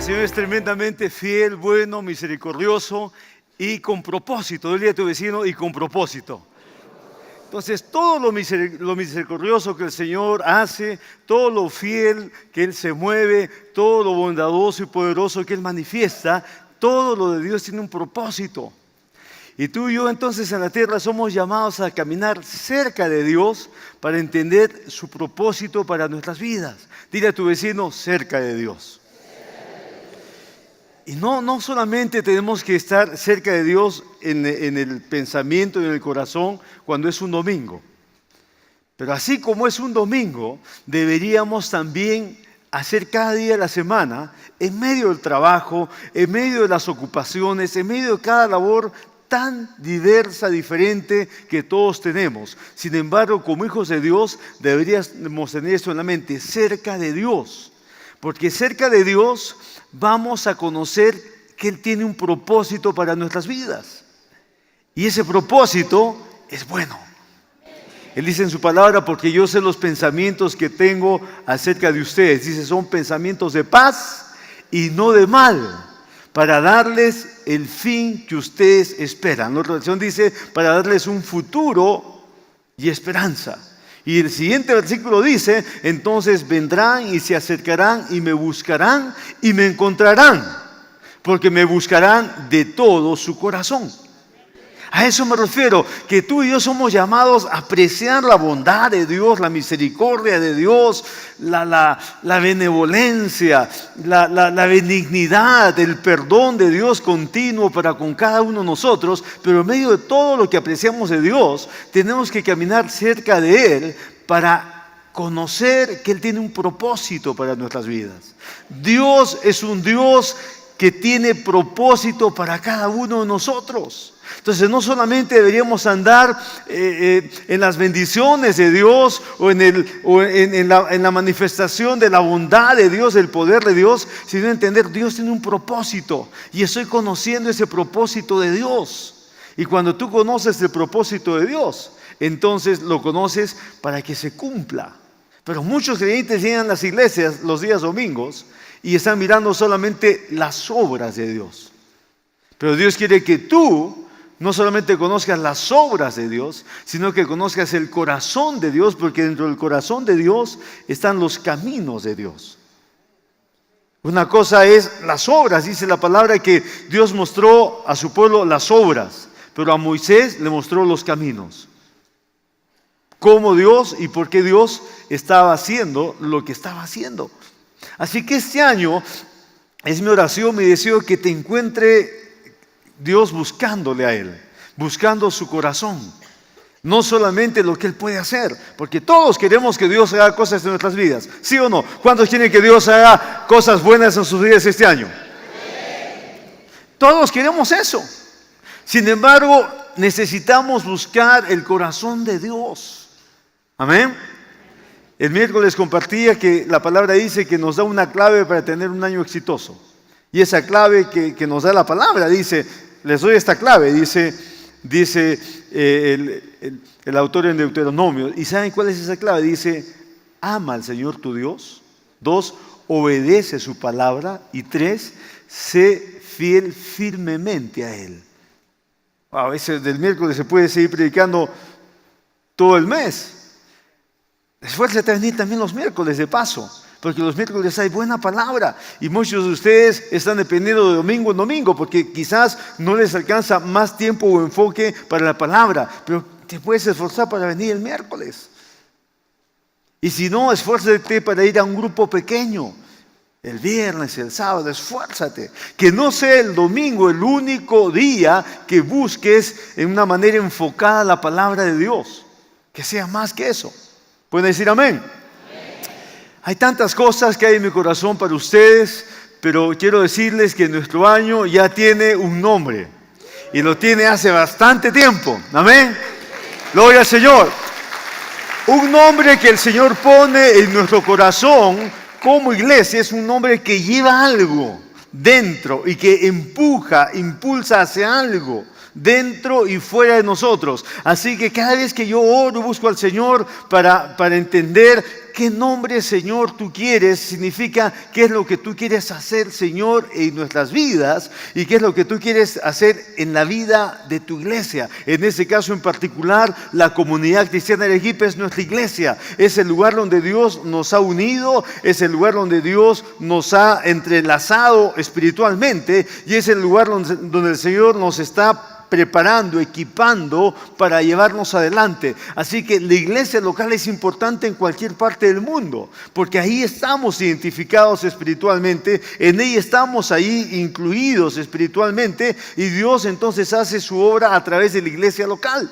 Señor es tremendamente fiel, bueno, misericordioso y con propósito. Dile a tu vecino, y con propósito. Entonces, todo lo misericordioso que el Señor hace, todo lo fiel que Él se mueve, todo lo bondadoso y poderoso que Él manifiesta, todo lo de Dios tiene un propósito. Y tú y yo entonces en la tierra somos llamados a caminar cerca de Dios para entender su propósito para nuestras vidas. Dile a tu vecino, cerca de Dios. Y no solamente tenemos que estar cerca de Dios en el pensamiento y en el corazón cuando es un domingo. Pero así como es un domingo, deberíamos también hacer cada día de la semana, en medio del trabajo, en medio de las ocupaciones, en medio de cada labor tan diversa, diferente que todos tenemos. Sin embargo, como hijos de Dios, deberíamos tener esto en la mente, cerca de Dios. Porque cerca de Dios vamos a conocer que Él tiene un propósito para nuestras vidas. Y ese propósito es bueno. Él dice en su palabra, porque yo sé los pensamientos que tengo acerca de ustedes. Dice, son pensamientos de paz y no de mal, para darles el fin que ustedes esperan. La otra versión dice, para darles un futuro y esperanza. Y el siguiente versículo dice, entonces vendrán y se acercarán y me buscarán y me encontrarán, porque me buscarán de todo su corazón. A eso me refiero, que tú y yo somos llamados a apreciar la bondad de Dios, la misericordia de Dios, la benevolencia, la benignidad, el perdón de Dios continuo para con cada uno de nosotros, pero en medio de todo lo que apreciamos de Dios, tenemos que caminar cerca de Él para conocer que Él tiene un propósito para nuestras vidas. Dios es un Dios que tiene propósito para cada uno de nosotros. Entonces no solamente deberíamos andar en las bendiciones de Dios o en la manifestación de la bondad de Dios, del poder de Dios, sino entender Dios tiene un propósito y estoy conociendo ese propósito de Dios. Y cuando tú conoces el propósito de Dios, entonces lo conoces para que se cumpla. Pero muchos creyentes llegan a las iglesias los días domingos y están mirando solamente las obras de Dios. Pero Dios quiere que tú no solamente conozcas las obras de Dios, sino que conozcas el corazón de Dios, porque dentro del corazón de Dios están los caminos de Dios. Una cosa es las obras, dice la palabra que Dios mostró a su pueblo las obras, pero a Moisés le mostró los caminos. Cómo Dios y por qué Dios estaba haciendo lo que estaba haciendo. Así que este año es mi oración, mi deseo que te encuentre Dios buscándole a Él, buscando su corazón. No solamente lo que Él puede hacer, porque todos queremos que Dios haga cosas en nuestras vidas, ¿sí o no? ¿Cuántos quieren que Dios haga cosas buenas en sus vidas este año? Todos queremos eso. Sin embargo, necesitamos buscar el corazón de Dios. Amén. El miércoles compartía que la palabra dice que nos da una clave para tener un año exitoso. Y esa clave que nos da la palabra, dice, les doy esta clave, dice el autor en Deuteronomio. ¿Y saben cuál es esa clave? Dice, ama al Señor tu Dios. 2, obedece su palabra. Y 3, sé fiel firmemente a Él. A veces del miércoles se puede seguir predicando todo el mes. Esfuérzate a venir también los miércoles de paso, porque los miércoles hay buena palabra y muchos de ustedes están dependiendo de domingo en domingo porque quizás no les alcanza más tiempo o enfoque para la palabra, pero te puedes esforzar para venir el miércoles. Y si no, esfuérzate para ir a un grupo pequeño, el viernes, el sábado, esfuérzate. Que no sea el domingo el único día que busques en una manera enfocada la palabra de Dios, que sea más que eso. ¿Pueden decir amén? Hay tantas cosas que hay en mi corazón para ustedes, pero quiero decirles que nuestro año ya tiene un nombre. Y lo tiene hace bastante tiempo. Amén. Gloria al Señor. Un nombre que el Señor pone en nuestro corazón como iglesia es un nombre que lleva algo dentro y que impulsa hacia algo dentro y fuera de nosotros. Así que cada vez que yo oro, busco al Señor para entender qué nombre, Señor, tú quieres, significa qué es lo que tú quieres hacer, Señor, en nuestras vidas y qué es lo que tú quieres hacer en la vida de tu iglesia. En ese caso en particular, la comunidad cristiana de Arequipa es nuestra iglesia. Es el lugar donde Dios nos ha unido, es el lugar donde Dios nos ha entrelazado espiritualmente y es el lugar donde el Señor nos está preparando, equipando para llevarnos adelante. Así que la iglesia local es importante en cualquier parte del mundo, porque ahí estamos identificados espiritualmente, en ella estamos ahí incluidos espiritualmente y Dios entonces hace su obra a través de la iglesia local.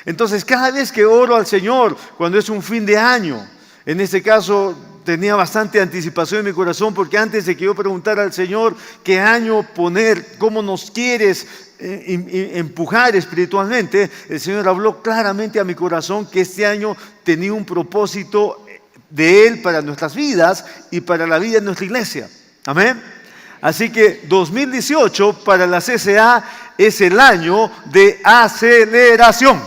Entonces cada vez que oro al Señor, cuando es un fin de año, en este caso tenía bastante anticipación en mi corazón, porque antes de que yo preguntara al Señor qué año poner, cómo nos quieres empujar espiritualmente, el Señor habló claramente a mi corazón que este año tenía un propósito de Él para nuestras vidas y para la vida de nuestra iglesia. Amén. Así que 2018 para la CCA es el año de aceleración.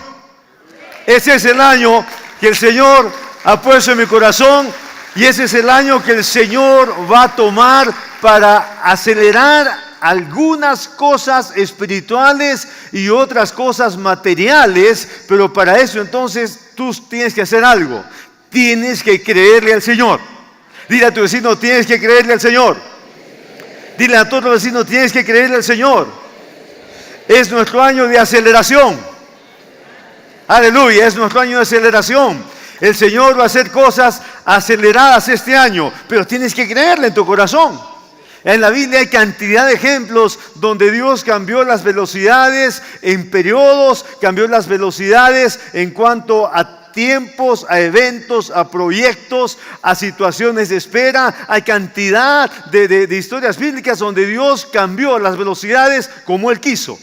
Ese es el año que el Señor ha puesto en mi corazón y ese es el año que el Señor va a tomar para acelerar algunas cosas espirituales y otras cosas materiales, pero para eso entonces tú tienes que hacer algo. Tienes que creerle al Señor. Dile a tu vecino, tienes que creerle al Señor. Dile a todos los vecinos, tienes que creerle al Señor. Es nuestro año de aceleración. Aleluya, es nuestro año de aceleración. El Señor va a hacer cosas aceleradas este año, pero tienes que creerle en tu corazón. En la Biblia hay cantidad de ejemplos donde Dios cambió las velocidades en periodos, cambió las velocidades en cuanto a tiempos, a eventos, a proyectos, a situaciones de espera. Hay cantidad de historias bíblicas donde Dios cambió las velocidades como Él quiso.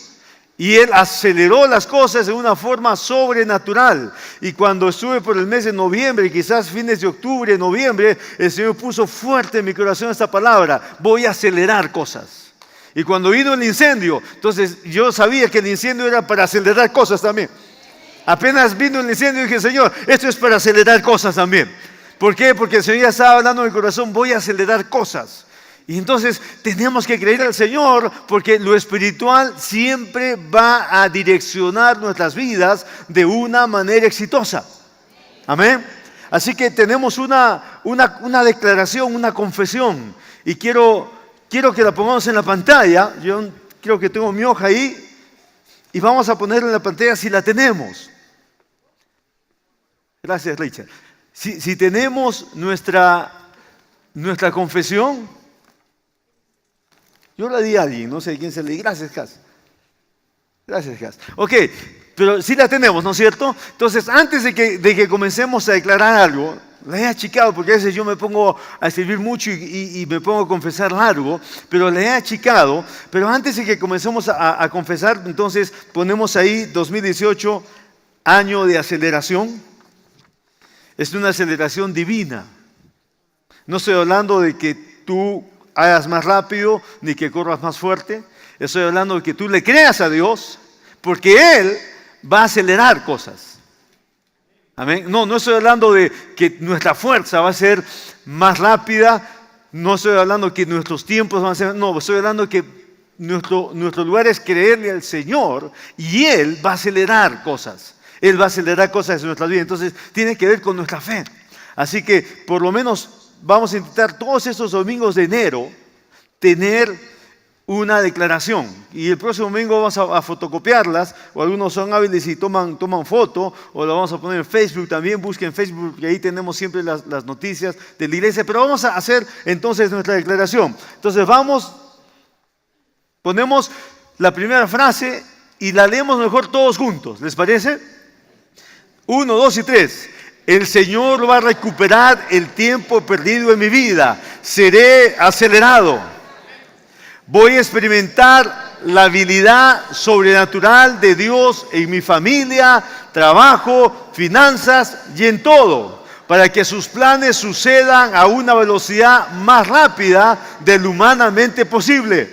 Y Él aceleró las cosas de una forma sobrenatural. Y cuando estuve por el mes de noviembre, quizás fines de octubre, noviembre, el Señor puso fuerte en mi corazón esta palabra: voy a acelerar cosas. Y cuando vino el incendio, entonces yo sabía que el incendio era para acelerar cosas también. Apenas vino el incendio dije, Señor, esto es para acelerar cosas también. ¿Por qué? Porque el Señor ya estaba hablando en mi corazón, voy a acelerar cosas. Y entonces tenemos que creer al Señor, porque lo espiritual siempre va a direccionar nuestras vidas de una manera exitosa. Amén. Así que tenemos una declaración, una confesión. Y quiero que la pongamos en la pantalla. Yo creo que tengo mi hoja ahí. Y vamos a ponerla en la pantalla si la tenemos. Gracias, Richard. Si tenemos nuestra confesión. Yo la di a alguien, no sé quién se la di. Gracias, Cas. Gracias, Cas. Ok, pero sí la tenemos, ¿no es cierto? Entonces, antes de que comencemos a declarar algo, la he achicado, porque a veces yo me pongo a escribir mucho y me pongo a confesar largo, pero la he achicado. Pero antes de que comencemos a confesar, entonces ponemos ahí 2018, año de aceleración. Es una aceleración divina. No estoy hablando de que tú hagas más rápido, ni que corras más fuerte. Estoy hablando de que tú le creas a Dios, porque Él va a acelerar cosas. Amén. No estoy hablando de que nuestra fuerza va a ser más rápida. No estoy hablando que nuestros tiempos van a ser... No, estoy hablando que nuestro lugar es creerle al Señor y Él va a acelerar cosas. Él va a acelerar cosas en nuestras vidas. Entonces, tiene que ver con nuestra fe. Así que, por lo menos, vamos a intentar todos estos domingos de enero tener una declaración. Y el próximo domingo vamos a fotocopiarlas, o algunos son hábiles y toman foto, o la vamos a poner en Facebook también. Busquen Facebook, porque ahí tenemos siempre las noticias de la iglesia. Pero vamos a hacer entonces nuestra declaración. Entonces ponemos la primera frase y la leemos mejor todos juntos. ¿Les parece? 1, 2 y 3. El Señor va a recuperar el tiempo perdido en mi vida. Seré acelerado. Voy a experimentar la habilidad sobrenatural de Dios en mi familia, trabajo, finanzas y en todo, para que sus planes sucedan a una velocidad más rápida de lo humanamente posible.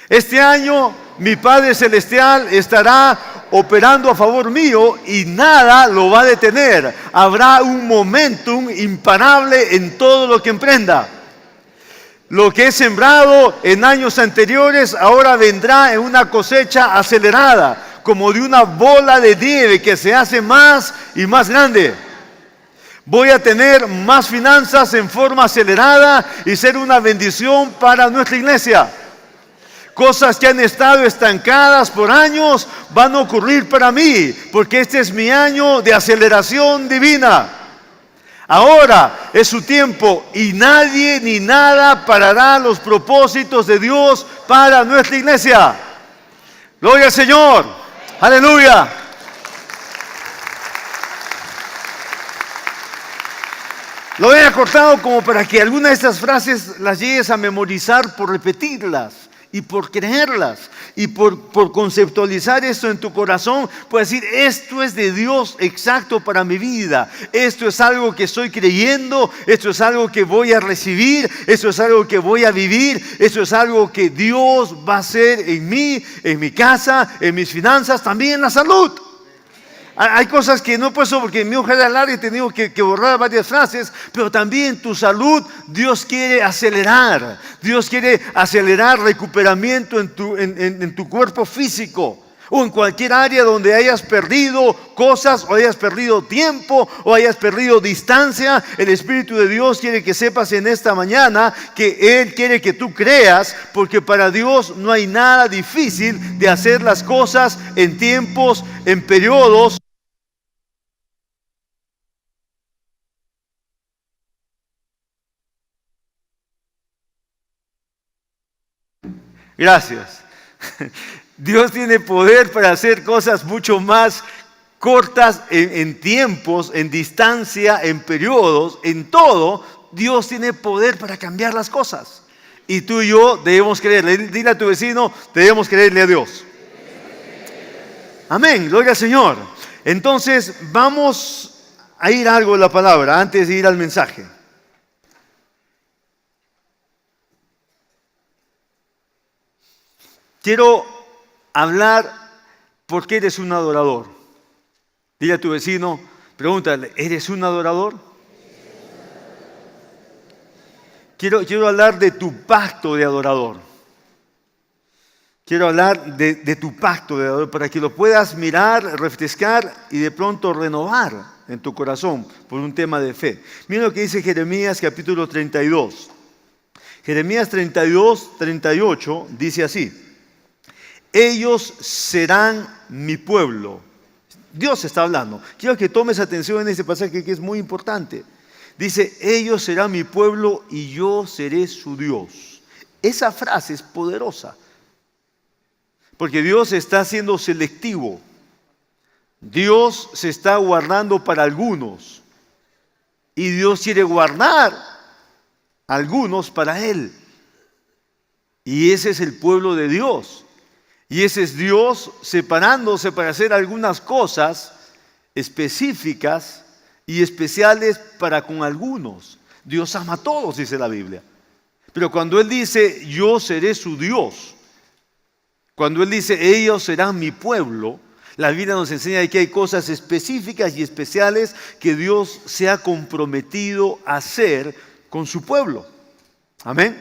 Este año mi Padre Celestial estará operando a favor mío y nada lo va a detener. Habrá un momentum imparable en todo lo que emprenda. Lo que he sembrado en años anteriores ahora vendrá en una cosecha acelerada, como de una bola de nieve que se hace más y más grande. Voy a tener más finanzas en forma acelerada y ser una bendición para nuestra iglesia. Cosas que han estado estancadas por años van a ocurrir para mí, porque este es mi año de aceleración divina. Ahora es su tiempo y nadie ni nada parará los propósitos de Dios para nuestra iglesia. Gloria al Señor. Aleluya. Lo he acortado como para que algunas de estas frases las llegues a memorizar por repetirlas y por creerlas y por conceptualizar esto en tu corazón. Puedes decir, esto es de Dios exacto para mi vida. Esto es algo que estoy creyendo, esto es algo que voy a recibir, esto es algo que voy a vivir, esto es algo que Dios va a hacer en mí, en mi casa, en mis finanzas, también en la salud. Hay cosas que no he puesto porque en mi hoja de hablar he tenido que borrar varias frases, pero también tu salud, Dios quiere acelerar. Dios quiere acelerar recuperamiento en tu cuerpo físico o en cualquier área donde hayas perdido cosas o hayas perdido tiempo o hayas perdido distancia. El Espíritu de Dios quiere que sepas en esta mañana que Él quiere que tú creas, porque para Dios no hay nada difícil de hacer las cosas en tiempos, en periodos. Gracias. Dios tiene poder para hacer cosas mucho más cortas en tiempos, en distancia, en periodos, en todo. Dios tiene poder para cambiar las cosas. Y tú y yo debemos creerle. Dile a tu vecino, debemos creerle a Dios. Amén, gloria al Señor. Entonces vamos a ir a algo de la palabra antes de ir al mensaje. Quiero hablar por qué eres un adorador. Dile a tu vecino, pregúntale, ¿eres un adorador? Quiero hablar de tu pacto de adorador. Quiero hablar de tu pacto de adorador para que lo puedas mirar, refrescar y de pronto renovar en tu corazón por un tema de fe. Mira lo que dice Jeremías capítulo 32. Jeremías 32, 38 dice así. Ellos serán mi pueblo. Dios está hablando. Quiero que tomes atención en este pasaje que es muy importante. Dice, ellos serán mi pueblo y yo seré su Dios. Esa frase es poderosa. Porque Dios está siendo selectivo. Dios se está guardando para algunos. Y Dios quiere guardar a algunos para Él. Y ese es el pueblo de Dios. Y ese es Dios separándose para hacer algunas cosas específicas y especiales para con algunos. Dios ama a todos, dice la Biblia. Pero cuando Él dice, yo seré su Dios, cuando Él dice, ellos serán mi pueblo, la Biblia nos enseña que hay cosas específicas y especiales que Dios se ha comprometido a hacer con su pueblo. Amén.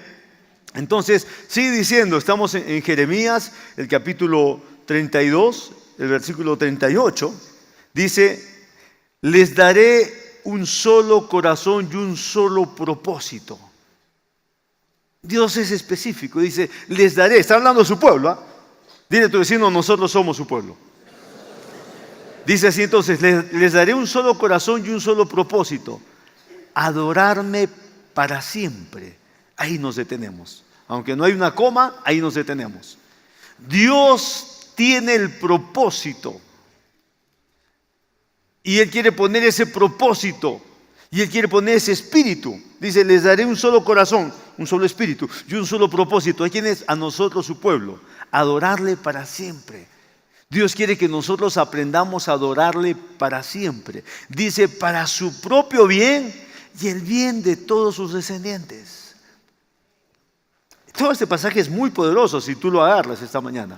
Entonces, sigue diciendo, estamos en Jeremías, el capítulo 32, el versículo 38, dice, les daré un solo corazón y un solo propósito. Dios es específico, dice, les daré, está hablando de su pueblo, ¿eh? Dile a tu vecino, nosotros somos su pueblo. Dice así entonces, les daré un solo corazón y un solo propósito, adorarme para siempre. Ahí nos detenemos. Aunque no hay una coma, ahí nos detenemos. Dios tiene el propósito. Y Él quiere poner ese propósito. Y Él quiere poner ese espíritu. Dice, les daré un solo corazón, un solo espíritu y un solo propósito. ¿A quién es? A nosotros, su pueblo. Adorarle para siempre. Dios quiere que nosotros aprendamos a adorarle para siempre. Dice, para su propio bien y el bien de todos sus descendientes. Todo este pasaje es muy poderoso si tú lo agarras esta mañana.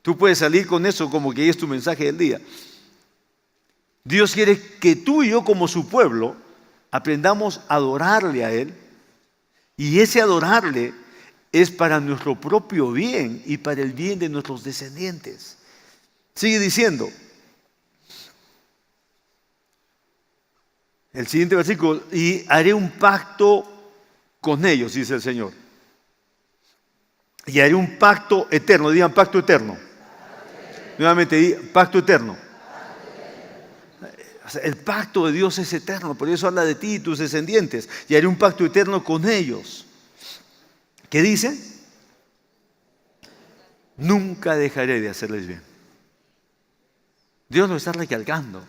Tú puedes salir con eso como que es tu mensaje del día. Dios quiere que tú y yo como su pueblo aprendamos a adorarle a Él. Y ese adorarle es para nuestro propio bien y para el bien de nuestros descendientes. Sigue diciendo el siguiente versículo: y haré un pacto con ellos, dice el Señor. Y haré un pacto eterno. Digan pacto eterno. Nuevamente, pacto eterno. O sea, el pacto de Dios es eterno, por eso habla de ti y tus descendientes. Y haré un pacto eterno con ellos. ¿Qué dice? Nunca dejaré de hacerles bien. Dios lo está recalcando.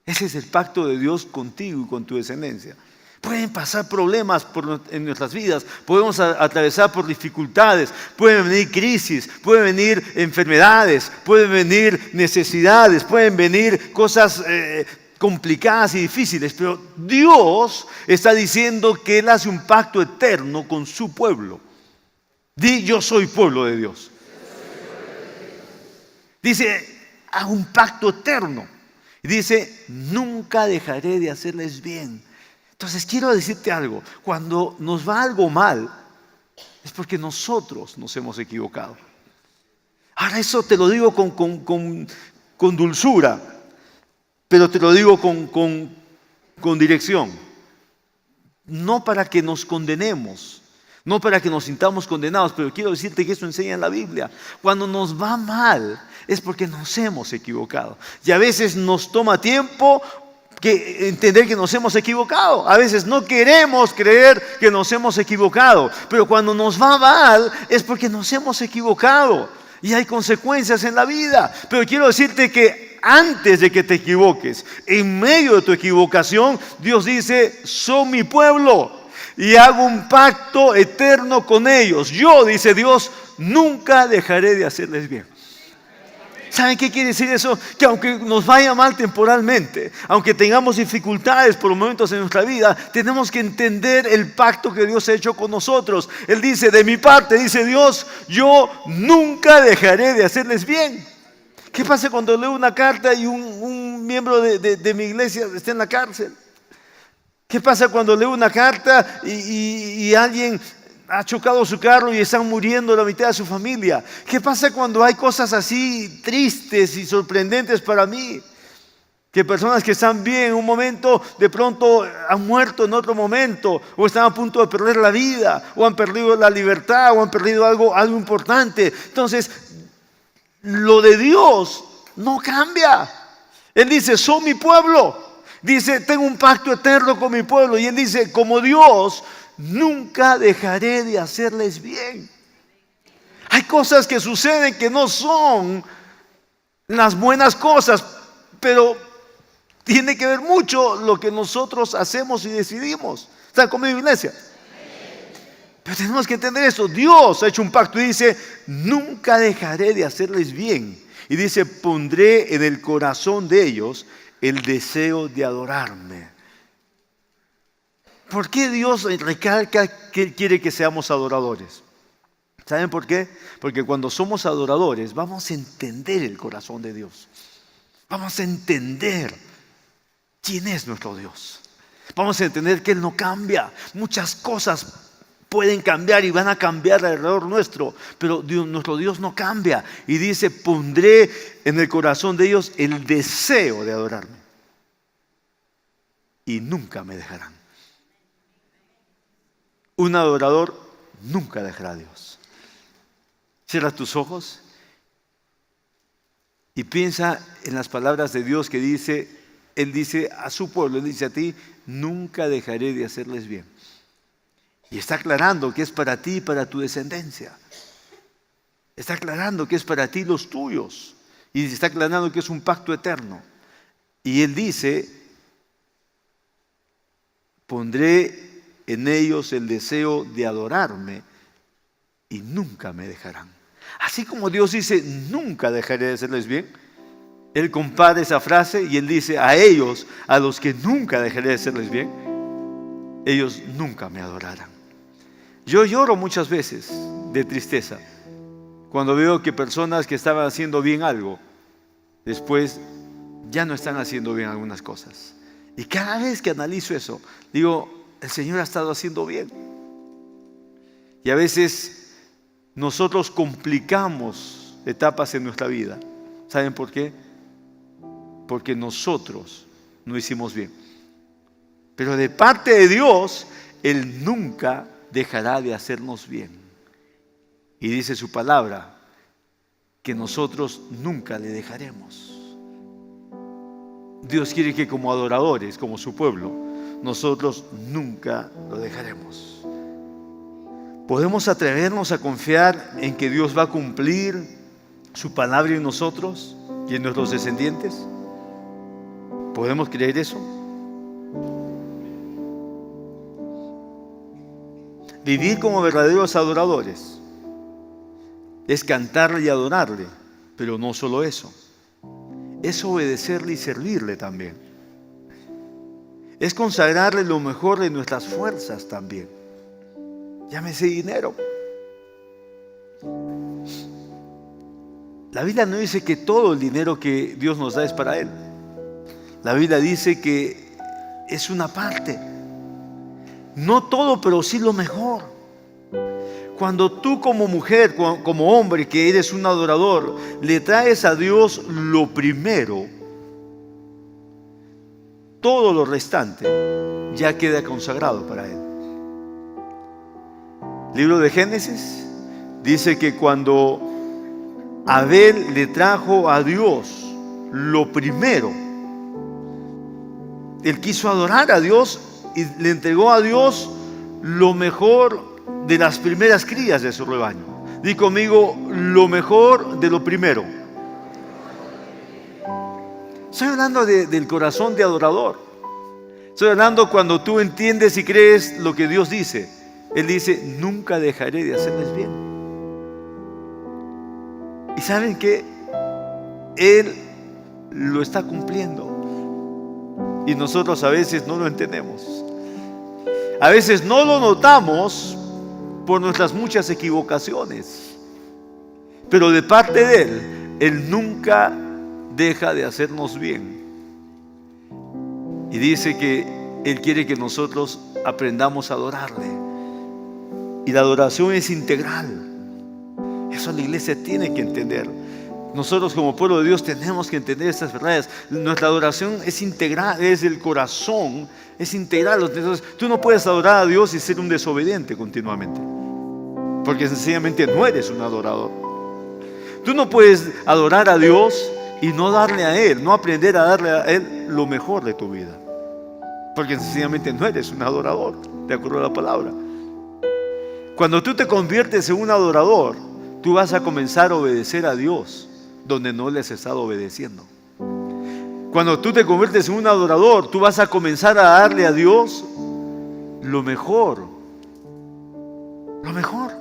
Ese es el pacto de Dios contigo y con tu descendencia. Pueden pasar problemas en nuestras vidas, podemos atravesar por dificultades, pueden venir crisis, pueden venir enfermedades, pueden venir necesidades, pueden venir cosas complicadas y difíciles, pero Dios está diciendo que Él hace un pacto eterno con su pueblo. Di: yo soy pueblo de Dios. Dice: hago un pacto eterno. Y dice: nunca dejaré de hacerles bien. Entonces quiero decirte algo: cuando nos va algo mal, es porque nosotros nos hemos equivocado. Ahora, eso te lo digo con dulzura, pero te lo digo con dirección. No para que nos condenemos, no para que nos sintamos condenados, pero quiero decirte que eso enseña en la Biblia. Cuando nos va mal, es porque nos hemos equivocado. Y a veces nos toma tiempo entender que nos hemos equivocado. A veces no queremos creer que nos hemos equivocado, pero cuando nos va mal es porque nos hemos equivocado y hay consecuencias en la vida. Pero quiero decirte que antes de que te equivoques, en medio de tu equivocación, Dios dice: son mi pueblo y hago un pacto eterno con ellos. Yo, dice Dios, nunca dejaré de hacerles bien. ¿Saben qué quiere decir eso? Que aunque nos vaya mal temporalmente, aunque tengamos dificultades por momentos en nuestra vida, tenemos que entender el pacto que Dios ha hecho con nosotros. Él dice: de mi parte, dice Dios, yo nunca dejaré de hacerles bien. ¿Qué pasa cuando leo una carta y un miembro de mi iglesia está en la cárcel? ¿Qué pasa cuando leo una carta y alguien ha chocado su carro y están muriendo la mitad de su familia? ¿Qué pasa cuando hay cosas así tristes y sorprendentes para mí? Que personas que están bien en un momento, de pronto han muerto en otro momento, o están a punto de perder la vida, o han perdido la libertad, o han perdido algo importante. Entonces, lo de Dios no cambia. Él dice: son mi pueblo. Dice: tengo un pacto eterno con mi pueblo. Y Él dice: como Dios, nunca dejaré de hacerles bien. Hay cosas que suceden que no son las buenas cosas, pero tiene que ver mucho lo que nosotros hacemos y decidimos. ¿Están conmigo, iglesia? Pero tenemos que entender eso. Dios ha hecho un pacto y dice: nunca dejaré de hacerles bien. Y dice: pondré en el corazón de ellos el deseo de adorarme. ¿Por qué Dios recalca que Él quiere que seamos adoradores? ¿Saben por qué? Porque cuando somos adoradores vamos a entender el corazón de Dios. Vamos a entender quién es nuestro Dios. Vamos a entender que Él no cambia. Muchas cosas pueden cambiar y van a cambiar alrededor nuestro, pero nuestro Dios no cambia. Y dice: pondré en el corazón de ellos el deseo de adorarme. Y nunca me dejarán. Un adorador nunca dejará a Dios. Cierra tus ojos y piensa en las palabras de Dios que dice: Él dice a su pueblo, Él dice a ti: nunca dejaré de hacerles bien. Y está aclarando que es para ti y para tu descendencia. Está aclarando que es para ti y los tuyos. Y está aclarando que es un pacto eterno. Y Él dice: pondré en ellos el deseo de adorarme y nunca me dejarán. Así como Dios dice: nunca dejaré de hacerles bien, Él compara esa frase y Él dice: a ellos, a los que nunca dejaré de hacerles bien, ellos nunca me adorarán. Yo lloro muchas veces de tristeza Cuando veo que personas que estaban haciendo bien algo, después ya no están haciendo bien algunas cosas. Y cada vez que analizo eso, digo, el Señor ha estado haciendo bien. Y a veces nosotros complicamos etapas en nuestra vida. ¿Saben por qué? Porque nosotros no hicimos bien. Pero de parte de Dios, Él nunca dejará de hacernos bien. Y dice su palabra, que nosotros nunca le dejaremos. Dios quiere que como adoradores, como su pueblo, nosotros nunca lo dejaremos. ¿Podemos atrevernos a confiar en que Dios va a cumplir su palabra en nosotros y en nuestros descendientes? ¿Podemos creer eso? Vivir como verdaderos adoradores es cantarle y adorarle, pero no solo eso. Es obedecerle y servirle también. Es consagrarle lo mejor de nuestras fuerzas también. Llámese dinero. La Biblia no dice que todo el dinero que Dios nos da es para Él. La Biblia dice que es una parte. No todo, pero sí lo mejor. Cuando tú como mujer, como hombre que eres un adorador, le traes a Dios lo primero, todo lo restante ya queda consagrado para Él. Libro de Génesis dice que cuando Abel le trajo a Dios lo primero, él quiso adorar a Dios y le entregó a Dios lo mejor de las primeras crías de su rebaño. Di conmigo, lo mejor de lo primero. Estoy hablando del corazón de adorador. Estoy hablando cuando tú entiendes y crees lo que Dios dice. Él dice, nunca dejaré de hacerles bien. ¿Y saben qué? Él lo está cumpliendo. Y nosotros a veces no lo entendemos. A veces no lo notamos por nuestras muchas equivocaciones. Pero de parte de Él, Él nunca deja de hacernos bien. Y dice que Él quiere que nosotros aprendamos a adorarle. Y la adoración es integral. Eso la iglesia tiene que entender. Nosotros como pueblo de Dios tenemos que entender estas verdades. Nuestra adoración es integral, es del corazón, es integral. Entonces, tú no puedes adorar a Dios y ser un desobediente continuamente. Porque sencillamente no eres un adorador. Tú no puedes adorar a Dios y no darle a Él, no aprender a darle a Él lo mejor de tu vida. Porque sencillamente no eres un adorador, de acuerdo a la palabra. Cuando tú te conviertes en un adorador, tú vas a comenzar a obedecer a Dios donde no le has estado obedeciendo. Cuando tú te conviertes en un adorador, tú vas a comenzar a darle a Dios lo mejor. Lo mejor.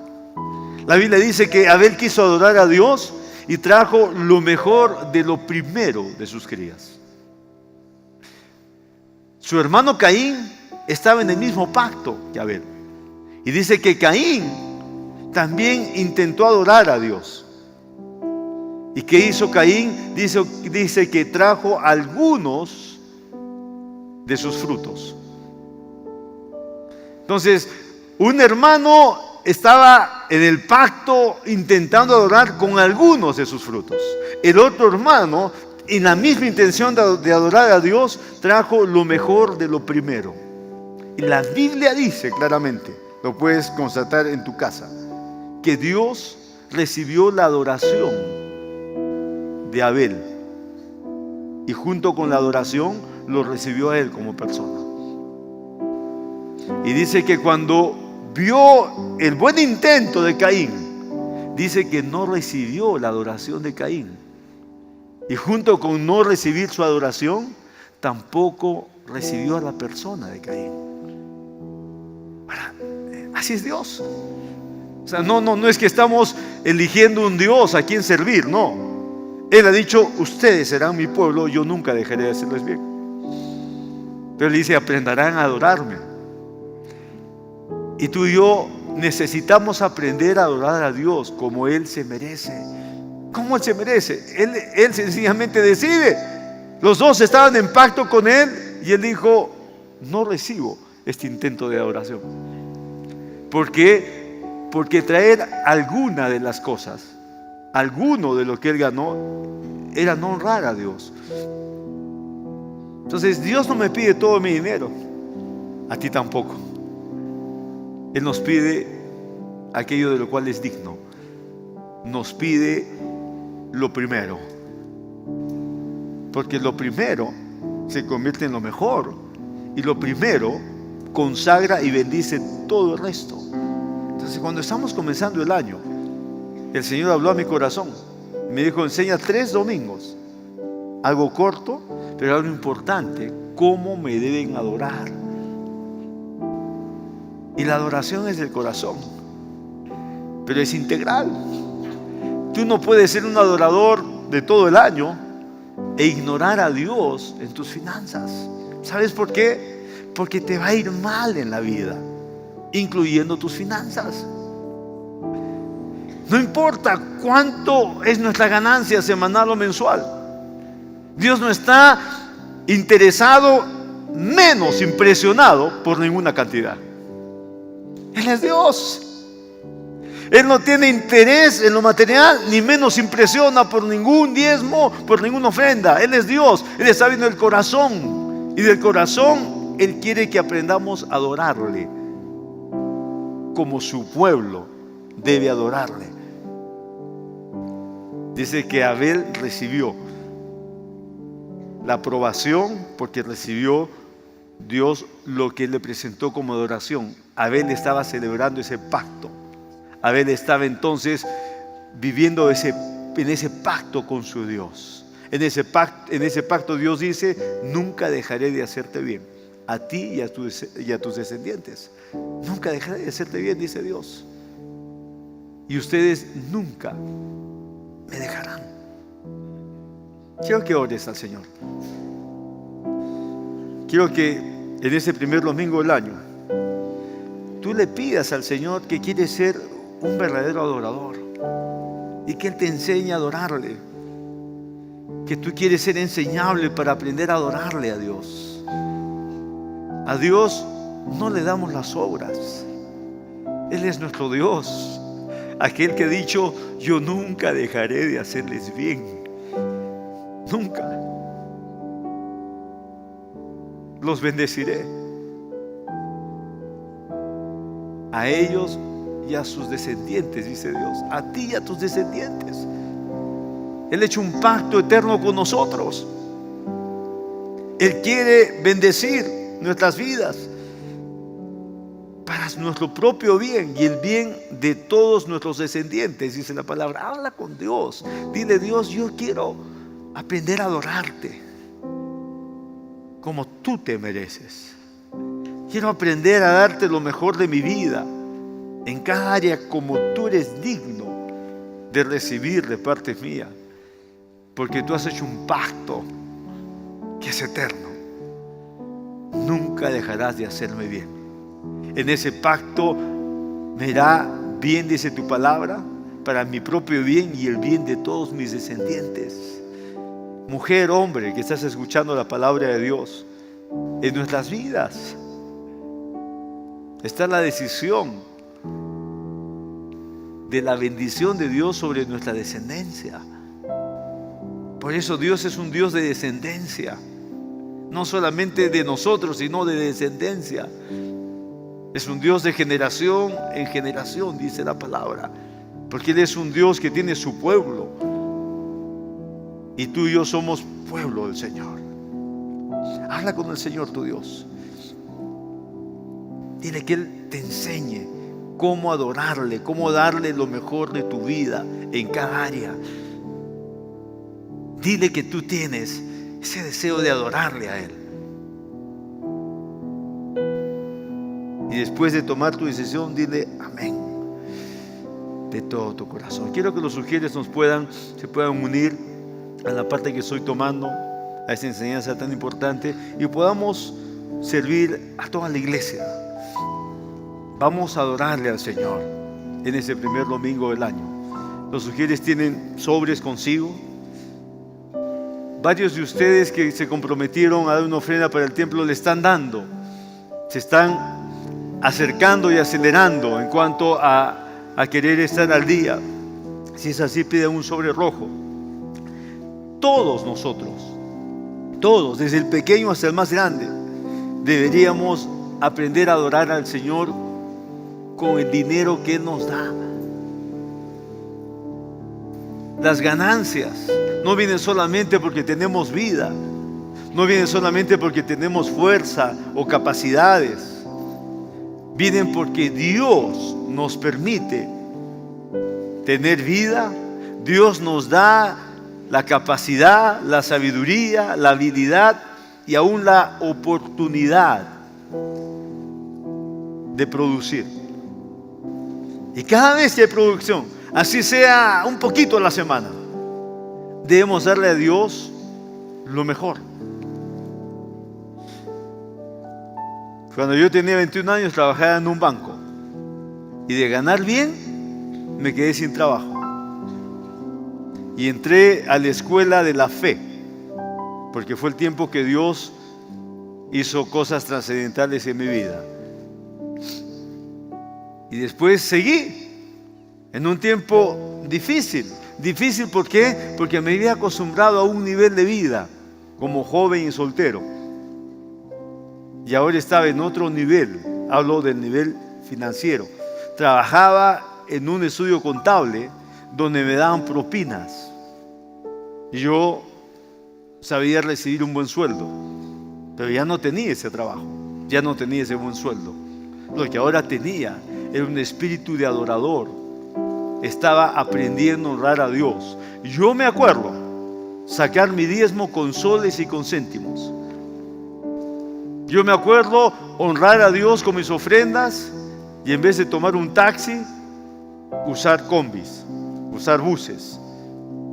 La Biblia dice que Abel quiso adorar a Dios y trajo lo mejor de lo primero de sus crías. Su hermano Caín estaba en el mismo pacto que Abel. Y dice que Caín también intentó adorar a Dios. ¿Y qué hizo Caín? Dice que trajo algunos de sus frutos. Entonces, un hermano estaba en el pacto intentando adorar con algunos de sus frutos. El otro hermano, en la misma intención de adorar a Dios, trajo lo mejor de lo primero. Y la Biblia dice claramente, lo puedes constatar en tu casa, que Dios recibió la adoración de Abel y junto con la adoración lo recibió a él como persona. Y dice que cuando vio el buen intento de Caín, dice que no recibió la adoración de Caín, y junto con no recibir su adoración tampoco recibió a la persona de Caín. Ahora, así es Dios. O sea, no es que estamos eligiendo un Dios a quien servir, no. Él ha dicho, ustedes serán mi pueblo, yo nunca dejaré de hacerles bien. Pero Él dice, aprenderán a adorarme. Y tú y yo necesitamos aprender a adorar a Dios como Él se merece. ¿Cómo Él se merece? Él sencillamente decide. Los dos estaban en pacto con Él y Él dijo: no recibo este intento de adoración. ¿Por qué? Porque traer alguna de las cosas, alguno de lo que Él ganó, era no honrar a Dios. Entonces Dios no me pide todo mi dinero, a ti tampoco. Él nos pide aquello de lo cual es digno. Nos pide lo primero. Porque lo primero se convierte en lo mejor. Y lo primero consagra y bendice todo el resto. Entonces, cuando estamos comenzando el año, el Señor habló a mi corazón. Me dijo: enseña 3 domingos. Algo corto, pero algo importante. Cómo me deben adorar. Y la adoración es del corazón, pero es integral. Tú no puedes ser un adorador de todo el año e ignorar a Dios en tus finanzas. ¿Sabes por qué? Porque te va a ir mal en la vida, incluyendo tus finanzas. No importa cuánto es nuestra ganancia semanal o mensual. Dios no está interesado, menos impresionado por ninguna cantidad. Él es Dios. Él no tiene interés en lo material, ni menos impresiona por ningún diezmo, por ninguna ofrenda. Él es Dios. Él está viendo el corazón. Y del corazón Él quiere que aprendamos a adorarle como su pueblo debe adorarle. Dice que Abel recibió la aprobación porque recibió Dios lo que Él le presentó como adoración. Abel estaba celebrando ese pacto. Abel estaba entonces viviendo en ese pacto con su Dios. En ese pacto Dios dice: nunca dejaré de hacerte bien, a ti y a tus descendientes. Nunca dejaré de hacerte bien, dice Dios. Y ustedes nunca me dejarán. Quiero que ores al Señor. Quiero que en ese primer domingo del año tú le pidas al Señor que quieres ser un verdadero adorador y que Él te enseñe a adorarle, que tú quieres ser enseñable para aprender a adorarle a Dios. A Dios no le damos las obras. Él es nuestro Dios, aquel que ha dicho: yo nunca dejaré de hacerles bien, nunca. Los bendeciré, a ellos y a sus descendientes, dice Dios, a ti y a tus descendientes. Él ha hecho un pacto eterno con nosotros. Él quiere bendecir nuestras vidas para nuestro propio bien y el bien de todos nuestros descendientes, dice la palabra. Habla con Dios, dile: Dios, yo quiero aprender a adorarte como tú te mereces. Quiero aprender a darte lo mejor de mi vida en cada área, como tú eres digno de recibir de parte mía, porque tú has hecho un pacto que es eterno. Nunca dejarás de hacerme bien. En ese pacto me irá bien, dice tu palabra, para mi propio bien y el bien de todos mis descendientes. Mujer, hombre, que estás escuchando la palabra de Dios, en nuestras vidas está la decisión de la bendición de Dios sobre nuestra descendencia. Por eso Dios es un Dios de descendencia, no solamente de nosotros, sino de descendencia. Es un Dios de generación en generación, dice la palabra, porque Él es un Dios que tiene su pueblo, y tú y yo somos pueblo del Señor. Habla con el Señor tu Dios. Dile que Él te enseñe cómo adorarle, cómo darle lo mejor de tu vida en cada área. Dile que tú tienes ese deseo de adorarle a Él. Y después de tomar tu decisión, dile amén de todo tu corazón. Quiero que los sugieres se puedan unir a la parte que estoy tomando, a esta enseñanza tan importante, y podamos servir a toda la iglesia. Vamos a adorarle al Señor en ese primer domingo del año. Los sugieres tienen sobres consigo. Varios de ustedes que se comprometieron a dar una ofrenda para el templo le están dando. Se están acercando y acelerando en cuanto a querer estar al día. Si es así, piden un sobre rojo. Todos nosotros, todos, desde el pequeño hasta el más grande, deberíamos aprender a adorar al Señor con el dinero que Él nos da. Las ganancias no vienen solamente porque tenemos vida, no vienen solamente porque tenemos fuerza o capacidades, vienen porque Dios nos permite tener vida. Dios nos da la capacidad, la sabiduría, la habilidad y aún la oportunidad de producir. Y cada vez que hay producción, así sea un poquito a la semana, debemos darle a Dios lo mejor. Cuando yo tenía 21 años trabajaba en un banco y de ganar bien me quedé sin trabajo. Y entré a la escuela de la fe, porque fue el tiempo que Dios hizo cosas trascendentales en mi vida. Y después seguí en un tiempo difícil. Difícil, ¿por qué? Porque me había acostumbrado a un nivel de vida como joven y soltero. Y ahora estaba en otro nivel. Hablo del nivel financiero. Trabajaba en un estudio contable donde me daban propinas. Y yo sabía recibir un buen sueldo, pero ya no tenía ese trabajo, ya no tenía ese buen sueldo. Lo que ahora tenía era un espíritu de adorador. Estaba aprendiendo a honrar a Dios. Yo me acuerdo sacar mi diezmo con soles y con céntimos. Yo me acuerdo honrar a Dios con mis ofrendas y en vez de tomar un taxi, usar combis, usar buses.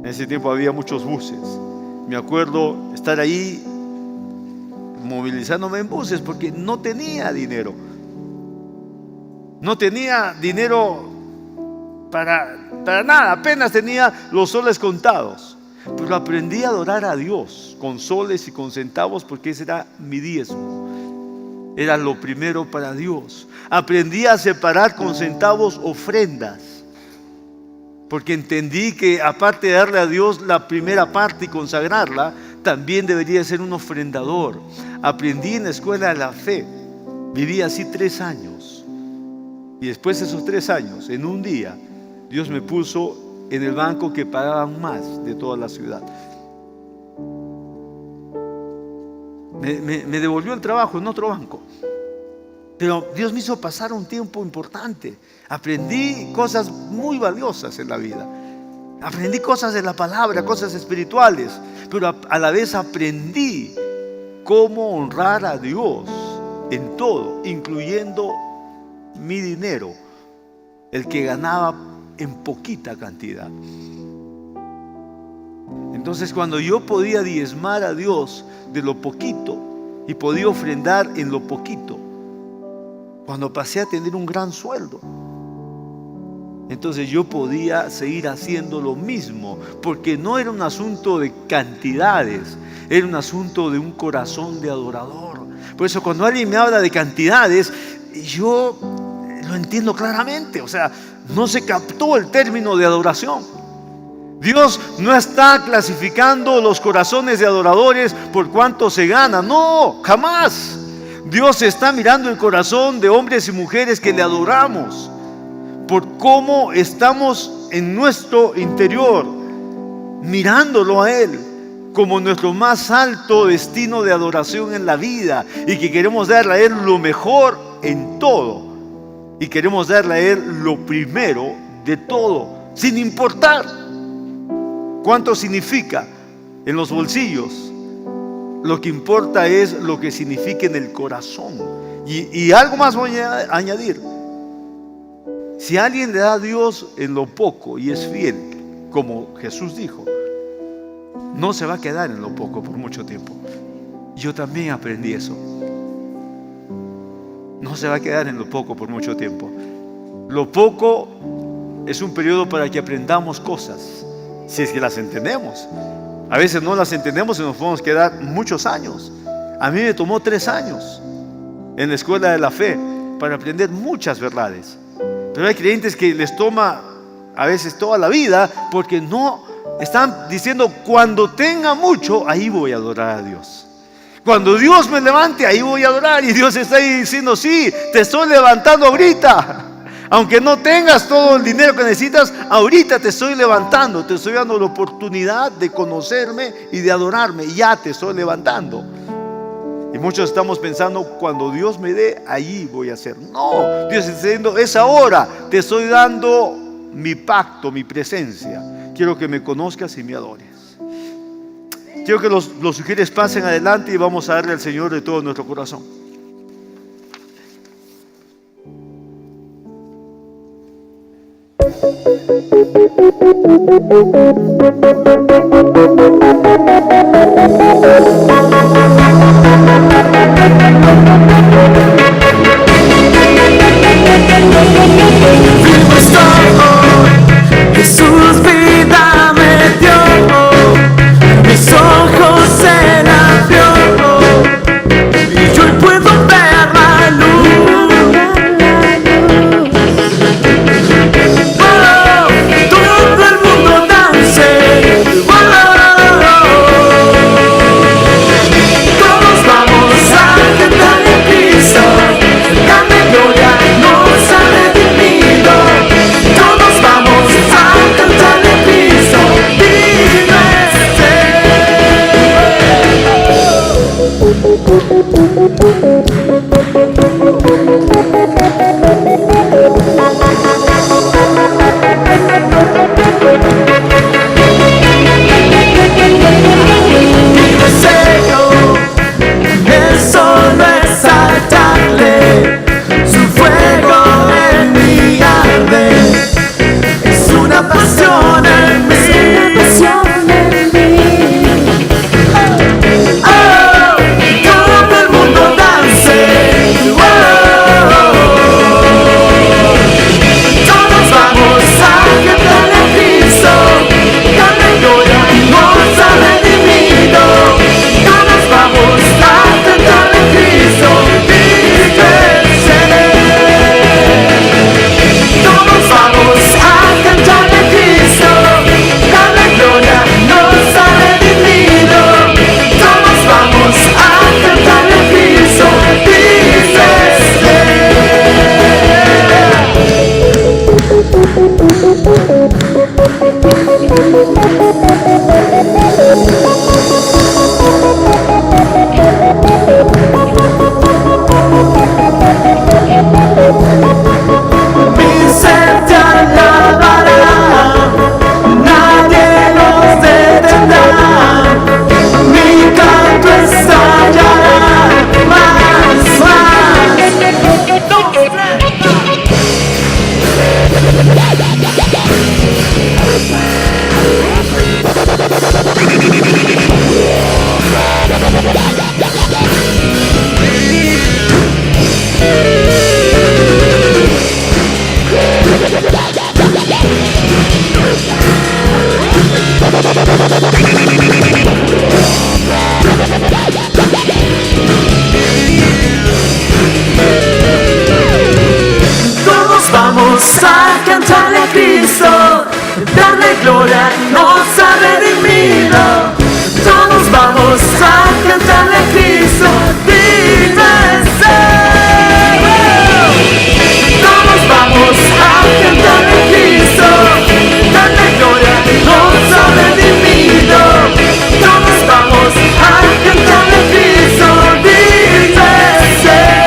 En ese tiempo había muchos buses. Me acuerdo estar ahí movilizándome en buses porque no tenía dinero. No tenía dinero para nada, apenas tenía los soles contados. Pero aprendí a adorar a Dios con soles y con centavos porque ese era mi diezmo. Era lo primero para Dios. Aprendí a separar con centavos ofrendas, porque entendí que aparte de darle a Dios la primera parte y consagrarla, también debería ser un ofrendador. Aprendí en la escuela de la fe. Viví así 3 años. Y después de esos 3 años, en un día, Dios me puso en el banco que pagaban más de toda la ciudad. Me devolvió el trabajo en otro banco. Pero Dios me hizo pasar un tiempo importante. Aprendí cosas muy valiosas en la vida. Aprendí cosas de la palabra, cosas espirituales. Pero a la vez aprendí cómo honrar a Dios en todo, incluyendo mi dinero, el que ganaba en poquita cantidad. Entonces, cuando yo podía diezmar a Dios de lo poquito y podía ofrendar en lo poquito, cuando pasé a tener un gran sueldo, entonces yo podía seguir haciendo lo mismo, porque no era un asunto de cantidades, era un asunto de un corazón de adorador. Por eso cuando alguien me habla de cantidades, yo lo entiendo claramente. O sea, no se captó el término de adoración. Dios no está clasificando los corazones de adoradores por cuánto se gana. No, jamás. Dios está mirando el corazón de hombres y mujeres que le adoramos por cómo estamos en nuestro interior, mirándolo a Él como nuestro más alto destino de adoración en la vida, y que queremos darle a Él lo mejor en todo, y queremos darle a Él lo primero de todo, sin importar cuánto significa en los bolsillos. Lo que importa es lo que significa en el corazón. Y algo más voy a añadir. Si alguien le da a Dios en lo poco y es fiel, como Jesús dijo, no se va a quedar en lo poco por mucho tiempo. Yo también aprendí eso. no se va a quedar en lo poco por mucho tiempo. Lo poco es un periodo para que aprendamos cosas, si es que las entendemos. A veces no las entendemos y nos podemos quedar muchos años. A mí me tomó 3 años en la escuela de la fe para aprender muchas verdades. Pero hay creyentes que les toma a veces toda la vida porque no están diciendo: cuando tenga mucho, ahí voy a adorar a Dios. Cuando Dios me levante, ahí voy a adorar. Y Dios está ahí diciendo: sí, te estoy levantando ahorita. Aunque no tengas todo el dinero que necesitas, ahorita te estoy levantando. Te estoy dando la oportunidad de conocerme y de adorarme. Ya te estoy levantando. Y muchos estamos pensando: cuando Dios me dé, allí voy a hacer. No, Dios está diciendo: es ahora. Te estoy dando mi pacto, mi presencia. Quiero que me conozcas y me adores. Quiero que los sugieres pasen adelante y vamos a darle al Señor de todo nuestro corazón. Jesús vida me dio, mis ojos él abrió, y yo puedo ver la luz. Oh, todo el mundo dance. Todos vamos a cantar en Cristo, dame gloria, nos ha redimido. Todos vamos a cantar en Cristo, digno es mi deseo, es solo exaltarle, su fuego en mí arde, es una pasión en mí. Oh, todo el mundo dance. Oh, todos vamos a cantar en Cristo, dame gloria, nos ha redimido. Todos vamos a cantar en Cristo, digno es Él. Todos vamos a cantar en Cristo, dame gloria, nos ha redimido. Todos vamos a cantar en Cristo, digno es mi ser te alabará, nadie nos detendrá, mi canto estallará más. Todos vamos a cantarle a Cristo, darle gloria, nos ha redimido. Todos vamos a cantarle a Cristo, digno es Él. Todos vamos a cantarle a Cristo, darle gloria, nos ha redimido. Todos vamos a cantarle a Cristo, digno es Él.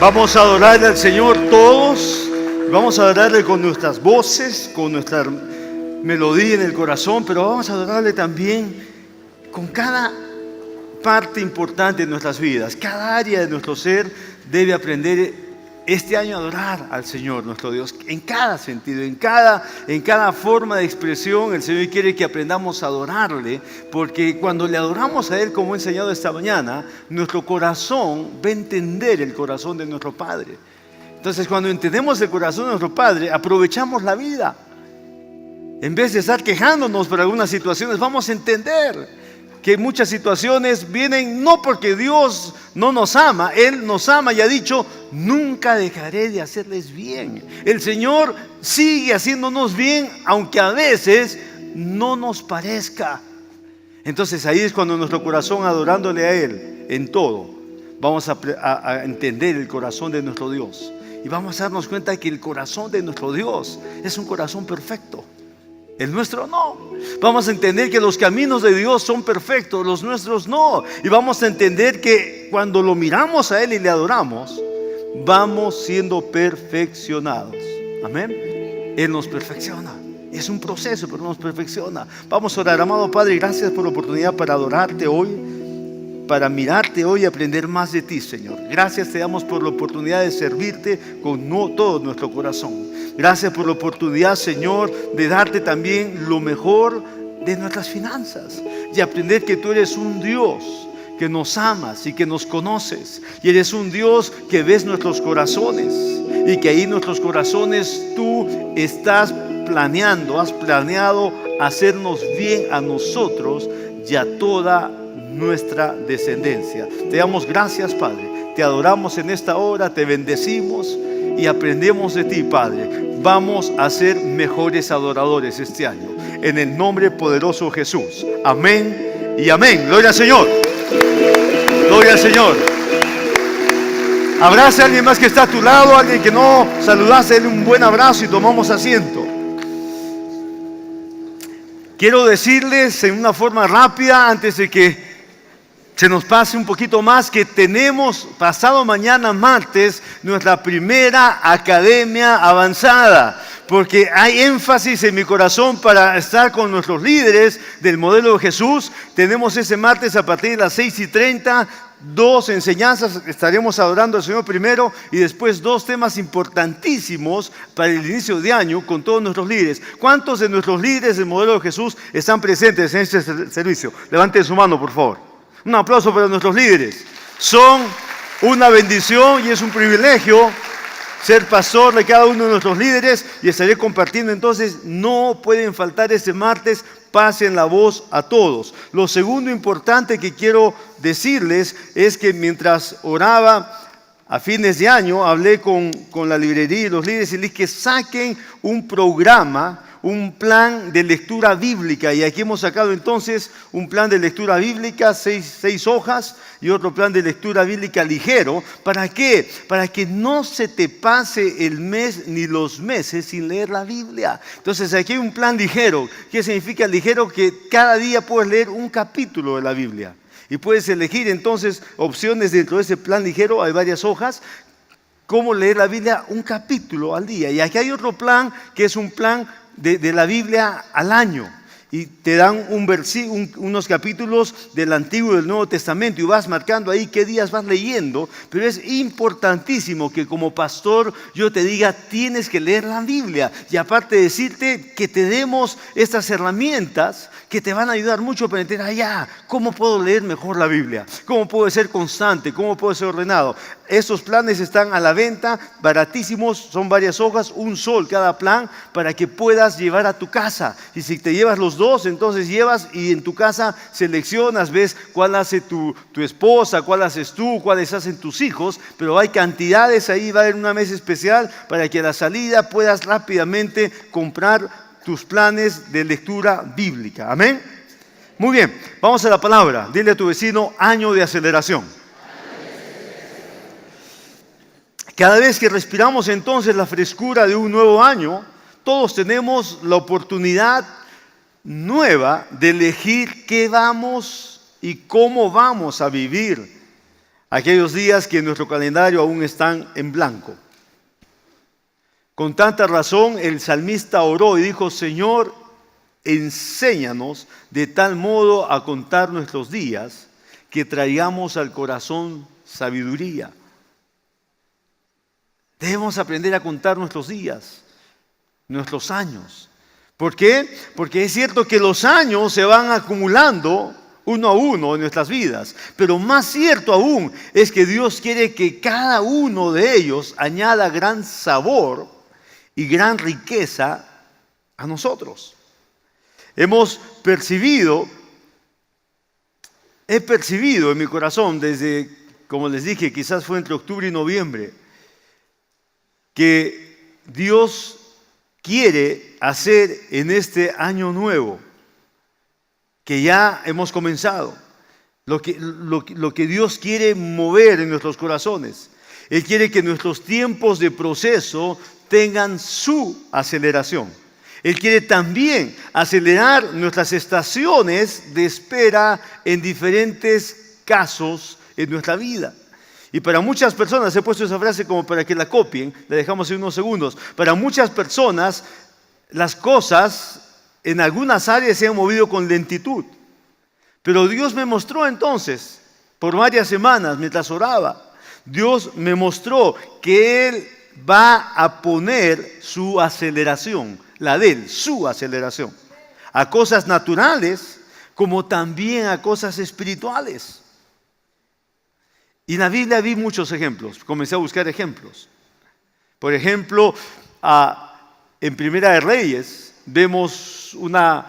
Vamos a adorarle al Señor todos. Vamos a adorarle con nuestras voces, con nuestra melodía en el corazón, pero vamos a adorarle también con cada parte importante de nuestras vidas. Cada área de nuestro ser debe aprender este año a adorar al Señor nuestro Dios, en cada sentido, en cada forma de expresión. El Señor quiere que aprendamos a adorarle, porque cuando le adoramos a Él, como he enseñado esta mañana, nuestro corazón va a entender el corazón de nuestro Padre. Entonces, cuando entendemos el corazón de nuestro Padre, aprovechamos la vida. En vez de estar quejándonos por algunas situaciones, vamos a entender que muchas situaciones vienen no porque Dios no nos ama. Él nos ama y ha dicho: nunca dejaré de hacerles bien. El Señor sigue haciéndonos bien, aunque a veces no nos parezca. Entonces ahí es cuando nuestro corazón, adorándole a Él en todo, vamos a entender el corazón de nuestro Dios. Y vamos a darnos cuenta que el corazón de nuestro Dios es un corazón perfecto. El nuestro no. Vamos a entender que los caminos de Dios son perfectos, los nuestros no. Y vamos a entender que cuando lo miramos a Él y le adoramos, vamos siendo perfeccionados. Amén. Él nos perfecciona. Es un proceso, pero nos perfecciona. Vamos a orar. Amado Padre, gracias por la oportunidad para adorarte hoy, para mirarte hoy y aprender más de ti, Señor. Gracias te damos por la oportunidad de servirte con todo nuestro corazón. Gracias por la oportunidad, Señor, de darte también lo mejor de nuestras finanzas y aprender que tú eres un Dios que nos amas y que nos conoces, y eres un Dios que ves nuestros corazones, y que ahí en nuestros corazones tú has planeado hacernos bien a nosotros y a toda nuestra descendencia. Te damos gracias, Padre. Te adoramos en esta hora, te bendecimos y aprendemos de ti, Padre. Vamos a ser mejores adoradores este año, en el nombre poderoso de Jesús. Amén y amén. Gloria al Señor. Gloria al Señor. Abraza a alguien más que está a tu lado, alguien que no saludaste, dale un buen abrazo y tomamos asiento. Quiero decirles en una forma rápida, antes de que se nos pase un poquito más, que tenemos pasado mañana martes nuestra primera academia avanzada, porque hay énfasis en mi corazón para estar con nuestros líderes del modelo de Jesús. Tenemos ese martes a partir de las 6:30, 2 enseñanzas. Estaremos adorando al Señor primero y después 2 temas importantísimos para el inicio de año con todos nuestros líderes. ¿Cuántos de nuestros líderes del modelo de Jesús están presentes en este servicio? Levanten su mano, por favor. Un aplauso para nuestros líderes. Son una bendición y es un privilegio ser pastor de cada uno de nuestros líderes, y estaré compartiendo. Entonces, no pueden faltar este martes. Pasen la voz a todos. Lo segundo importante que quiero decirles es que mientras oraba a fines de año, hablé con la librería y los líderes y les dije que saquen un programa, un plan de lectura bíblica. Y aquí hemos sacado entonces un plan de lectura bíblica, 6 hojas, y otro plan de lectura bíblica ligero. ¿Para qué? Para que no se te pase el mes ni los meses sin leer la Biblia. Entonces aquí hay un plan ligero. ¿Qué significa ligero? Que cada día puedes leer un capítulo de la Biblia. Y puedes elegir entonces opciones dentro de ese plan ligero. Hay varias hojas. Cómo leer la Biblia un capítulo al día. Y aquí hay otro plan que es un plan de la Biblia al año, y te dan unos capítulos del Antiguo y del Nuevo Testamento, y vas marcando ahí qué días vas leyendo. Pero es importantísimo que como pastor yo te diga: tienes que leer la Biblia, y aparte de decirte que te demos estas herramientas que te van a ayudar mucho para entender cómo puedo leer mejor la Biblia, cómo puedo ser constante, cómo puedo ser ordenado. Estos planes están a la venta, baratísimos, son varias hojas, $1 cada plan, para que puedas llevar a tu casa. Y si te llevas los 2, entonces llevas y en tu casa seleccionas, ves cuál hace tu esposa, cuál haces tú, cuáles hacen tus hijos. Pero hay cantidades ahí, va a haber una mesa especial para que a la salida puedas rápidamente comprar tus planes de lectura bíblica. Amén. Muy bien, vamos a la palabra. Dile a tu vecino: año de aceleración. Cada vez que respiramos entonces la frescura de un nuevo año, todos tenemos la oportunidad nueva de elegir qué vamos y cómo vamos a vivir aquellos días que en nuestro calendario aún están en blanco. Con tanta razón el salmista oró y dijo: Señor, enséñanos de tal modo a contar nuestros días que traigamos al corazón sabiduría. Debemos aprender a contar nuestros días, nuestros años. ¿Por qué? Porque es cierto que los años se van acumulando uno a uno en nuestras vidas. Pero más cierto aún es que Dios quiere que cada uno de ellos añada gran sabor y gran riqueza a nosotros. He percibido en mi corazón desde, como les dije, quizás fue entre octubre y noviembre, que Dios quiere hacer en este año nuevo, que ya hemos comenzado, lo que Dios quiere mover en nuestros corazones. Él quiere que nuestros tiempos de proceso tengan su aceleración. Él quiere también acelerar nuestras estaciones de espera en diferentes casos en nuestra vida. Y para muchas personas, he puesto esa frase como para que la copien, la dejamos en unos segundos. Para muchas personas, las cosas en algunas áreas se han movido con lentitud. Pero Dios me mostró entonces, por varias semanas, mientras oraba, Dios me mostró que Él va a poner su aceleración, la de Él, su aceleración, a cosas naturales como también a cosas espirituales. Y en la Biblia vi muchos ejemplos, comencé a buscar ejemplos. Por ejemplo, en Primera de Reyes vemos una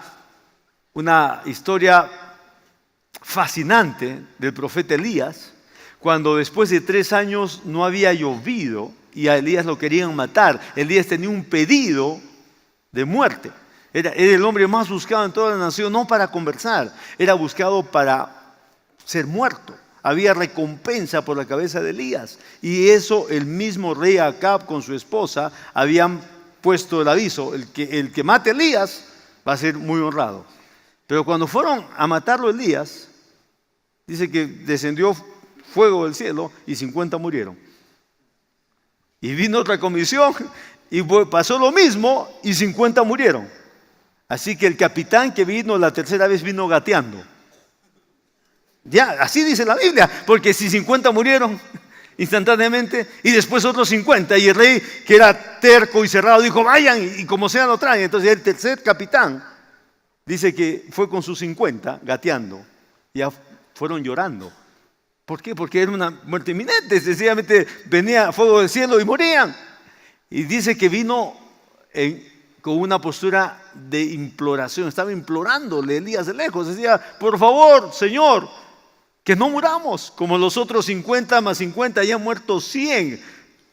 historia fascinante del profeta Elías, cuando después de 3 años no había llovido y a Elías lo querían matar. Elías tenía un pedido de muerte. Era el hombre más buscado en toda la nación, no para conversar, era buscado para ser muerto. Había recompensa por la cabeza de Elías. Y eso el mismo rey Acab con su esposa habían puesto el aviso. El que mate a Elías va a ser muy honrado. Pero cuando fueron a matarlo Elías, dice que descendió fuego del cielo y 50 murieron. Y vino otra comisión y pasó lo mismo y 50 murieron. Así que el capitán que vino la tercera vez vino gateando. Ya, así dice la Biblia, porque si 50 murieron instantáneamente y después otros 50, y el rey, que era terco y cerrado, dijo vayan y como sea lo traen. Entonces el tercer capitán dice que fue con sus 50 gateando, ya fueron llorando. ¿Por qué? Porque era una muerte inminente, sencillamente venía fuego del cielo y morían. Y dice que vino con una postura de imploración, estaba implorándole Elías de lejos, decía, por favor, Señor, que no muramos, como los otros 50 más 50, ya han muerto 100.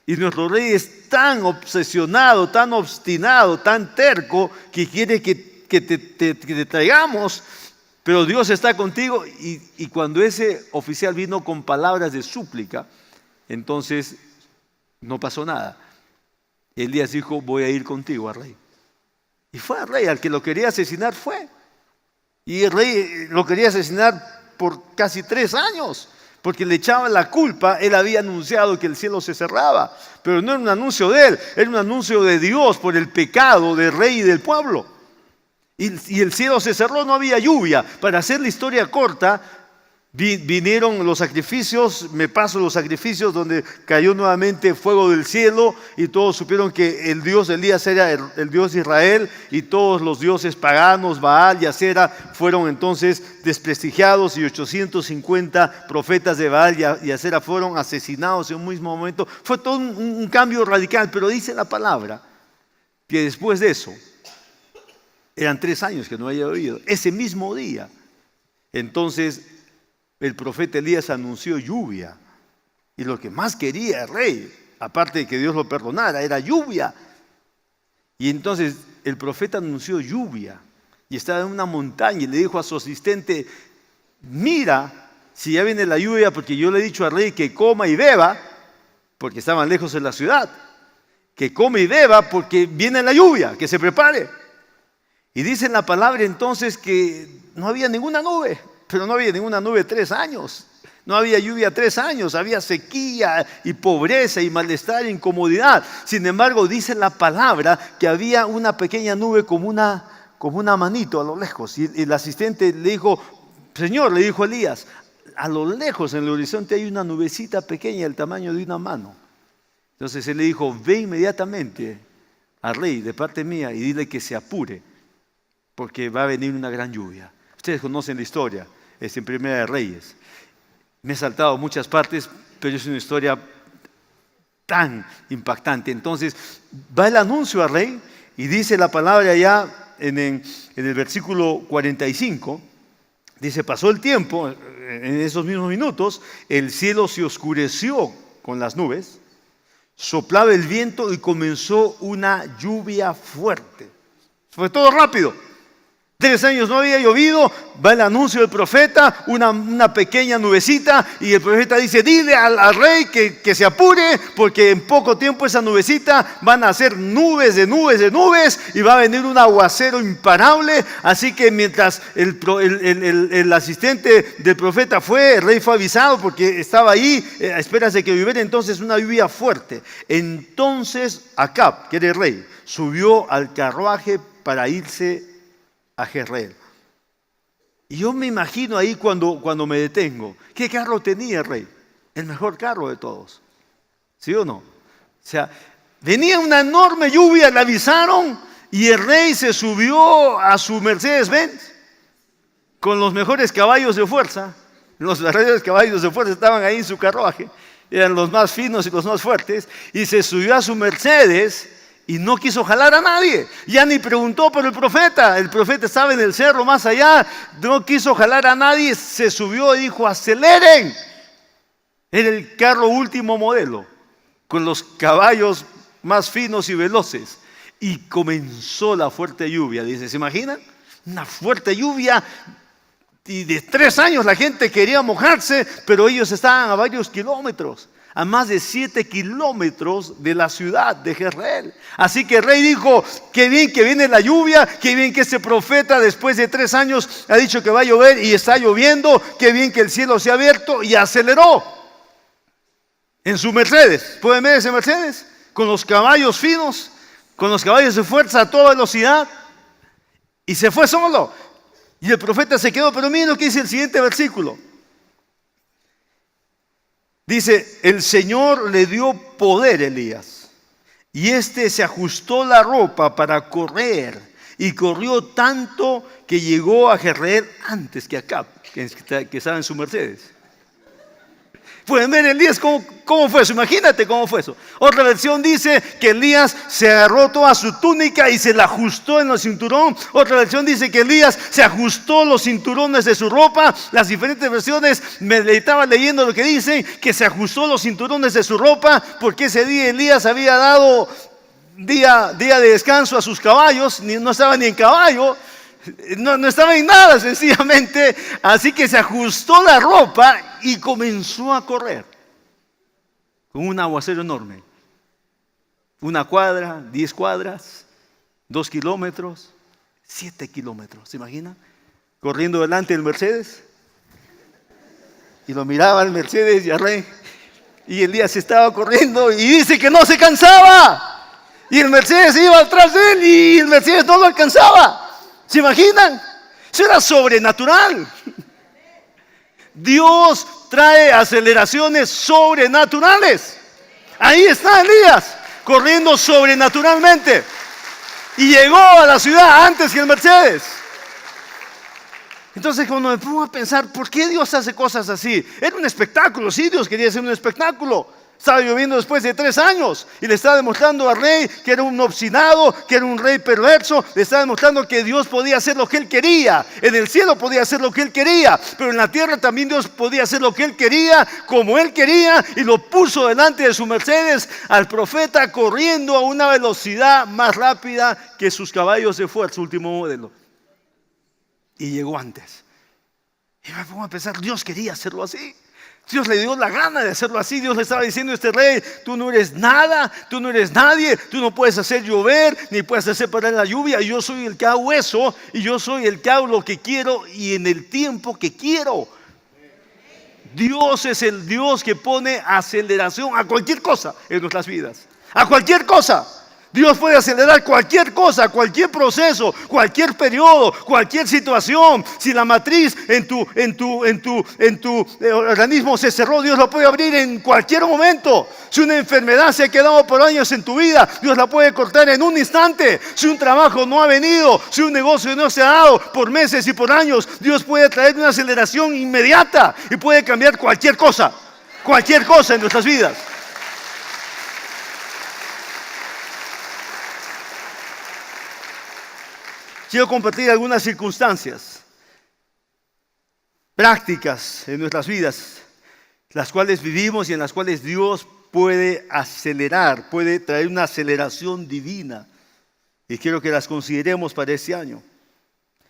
Y nuestro rey es tan obsesionado, tan obstinado, tan terco, que quiere que te traigamos, pero Dios está contigo. Y cuando ese oficial vino con palabras de súplica, entonces no pasó nada. Elías dijo, voy a ir contigo al rey. Y fue al rey, al que lo quería asesinar fue. Y el rey lo quería asesinar por casi 3 años, porque le echaban la culpa. Él había anunciado que el cielo se cerraba, pero no era un anuncio de él, era un anuncio de Dios por el pecado del rey y del pueblo. Y el cielo se cerró, no había lluvia. Para hacer la historia corta, vinieron los sacrificios, me paso los sacrificios, donde cayó nuevamente fuego del cielo y todos supieron que el Dios de Elías era el Dios de Israel, y todos los dioses paganos, Baal y Acera, fueron entonces desprestigiados, y 850 profetas de Baal y Acera fueron asesinados en un mismo momento. Fue todo un cambio radical, pero dice la palabra que después de eso, eran 3 años que no había llovido, ese mismo día, entonces el profeta Elías anunció lluvia. Y lo que más quería el rey, aparte de que Dios lo perdonara, era lluvia. Y entonces el profeta anunció lluvia. Y estaba en una montaña y le dijo a su asistente, mira si ya viene la lluvia, porque yo le he dicho al rey que coma y beba, porque estaban lejos de la ciudad. Que come y beba porque viene la lluvia, que se prepare. Y dice en la palabra entonces que no había ninguna nube. Pero no había ninguna nube 3 años, no había lluvia 3 años, había sequía y pobreza y malestar e incomodidad. Sin embargo, dice la palabra que había una pequeña nube como como una manito a lo lejos. Y el asistente le dijo, Señor, le dijo Elías, a lo lejos en el horizonte hay una nubecita pequeña del tamaño de una mano. Entonces él le dijo, ve inmediatamente al rey de parte mía y dile que se apure, porque va a venir una gran lluvia. Ustedes conocen la historia, es en Primera de Reyes. Me he saltado muchas partes, pero es una historia tan impactante. Entonces va el anuncio al rey y dice la palabra allá en el versículo 45, dice, pasó el tiempo, en esos mismos minutos, el cielo se oscureció con las nubes, soplaba el viento y comenzó una lluvia fuerte. Fue todo rápido. 3 años no había llovido, va el anuncio del profeta, una pequeña nubecita, y el profeta dice, dile al rey que se apure, porque en poco tiempo esa nubecita van a hacer nubes de nubes de nubes, y va a venir un aguacero imparable. Así que mientras el asistente del profeta fue, el rey fue avisado, porque estaba ahí, espérase que lloviera entonces una lluvia fuerte. Entonces Acab, que era el rey, subió al carruaje para irse a Jezreel. Y yo me imagino ahí cuando me detengo, ¿qué carro tenía el rey? El mejor carro de todos. ¿Sí o no? O sea, venía una enorme lluvia, le avisaron, y el rey se subió a su Mercedes-Benz con los mejores caballos de fuerza. Los verdaderos caballos de fuerza estaban ahí en su carruaje, eran los más finos y los más fuertes, y se subió a su Mercedes y no quiso jalar a nadie. Ya ni preguntó por el profeta estaba en el cerro más allá, no quiso jalar a nadie, se subió y dijo, aceleren. Era el carro último modelo, con los caballos más finos y veloces, y comenzó la fuerte lluvia. Dice, ¿se imaginan? Una fuerte lluvia, y de 3 años la gente quería mojarse, pero ellos estaban a varios kilómetros, a más de 7 kilómetros de la ciudad de Jezreel. Así que el rey dijo, qué bien que viene la lluvia, qué bien que este profeta después de 3 años ha dicho que va a llover y está lloviendo, qué bien que el cielo se ha abierto, y aceleró en su Mercedes. ¿Pueden ver ese Mercedes? Con los caballos finos, con los caballos de fuerza a toda velocidad, y se fue solo. Y el profeta se quedó, pero miren lo que dice el siguiente versículo. Dice, el Señor le dio poder a Elías, y éste se ajustó la ropa para correr, y corrió tanto que llegó a Jezreel antes que Acab, que estaba en su Mercedes. Pueden ver Elías cómo fue eso, imagínate cómo fue eso. Otra versión dice que Elías se agarró toda su túnica y se la ajustó en el cinturón. Otra versión dice que Elías se ajustó los cinturones de su ropa. Las diferentes versiones, me estaba leyendo lo que dicen, que se ajustó los cinturones de su ropa, porque ese día Elías había dado día de descanso a sus caballos, no estaba ni en caballo. No estaba en nada, sencillamente. Así que se ajustó la ropa y comenzó a correr con un aguacero enorme. 1 cuadra, 10 cuadras, 2 kilómetros, 7 kilómetros. ¿Se imaginan? Corriendo delante del Mercedes. Y lo miraba el Mercedes y al rey. Y Elías estaba corriendo y dice que no se cansaba. Y el Mercedes iba atrás de él y el Mercedes no lo alcanzaba. ¿Se imaginan? Eso era sobrenatural. Dios trae aceleraciones sobrenaturales. Ahí está Elías, corriendo sobrenaturalmente. Y llegó a la ciudad antes que el Mercedes. Entonces, cuando me pongo a pensar, ¿por qué Dios hace cosas así? Era un espectáculo, sí, Dios quería hacer un espectáculo. Estaba lloviendo después de 3 años y le estaba demostrando al rey que era un obstinado, que era un rey perverso. Le estaba demostrando que Dios podía hacer lo que él quería. En el cielo podía hacer lo que él quería, pero en la tierra también Dios podía hacer lo que él quería, como él quería, y lo puso delante de su Mercedes al profeta corriendo a una velocidad más rápida que sus caballos de fuerza, último modelo. Y llegó antes. Y me pongo a pensar, Dios quería hacerlo así. Dios le dio la gana de hacerlo así. Dios le estaba diciendo a este rey, tú no eres nada, tú no eres nadie, tú no puedes hacer llover, ni puedes hacer parar la lluvia. Yo soy el que hago eso, y yo soy el que hago lo que quiero y en el tiempo que quiero. Dios es el Dios que pone aceleración a cualquier cosa en nuestras vidas. A cualquier cosa. Dios puede acelerar cualquier cosa, cualquier proceso, cualquier periodo, cualquier situación. Si la matriz en tu organismo se cerró, Dios la puede abrir en cualquier momento. Si una enfermedad se ha quedado por años en tu vida, Dios la puede cortar en un instante. Si un trabajo no ha venido, si un negocio no se ha dado por meses y por años, Dios puede traer una aceleración inmediata y puede cambiar cualquier cosa en nuestras vidas. Quiero compartir algunas circunstancias prácticas en nuestras vidas, las cuales vivimos y en las cuales Dios puede acelerar, puede traer una aceleración divina. Y quiero que las consideremos para este año.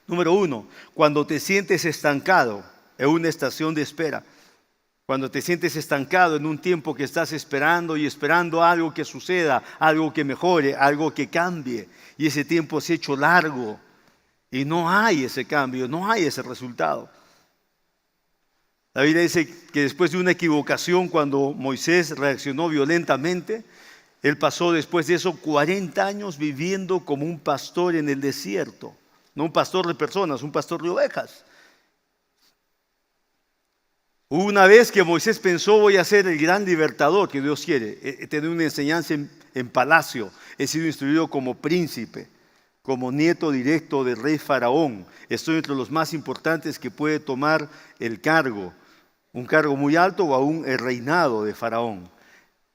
Número 1, cuando te sientes estancado en una estación de espera. Cuando te sientes estancado en un tiempo que estás esperando y esperando algo que suceda, algo que mejore, algo que cambie. Y ese tiempo se ha hecho largo. Y no hay ese cambio, no hay ese resultado. La Biblia dice que después de una equivocación, cuando Moisés reaccionó violentamente, él pasó después de eso 40 años viviendo como un pastor en el desierto. No un pastor de personas, un pastor de ovejas. Hubo una vez que Moisés pensó: voy a ser el gran libertador que Dios quiere. He tenido una enseñanza en palacio, he sido instruido como príncipe, como nieto directo del rey Faraón. Estoy entre los más importantes que puede tomar el cargo, un cargo muy alto o aún el reinado de Faraón.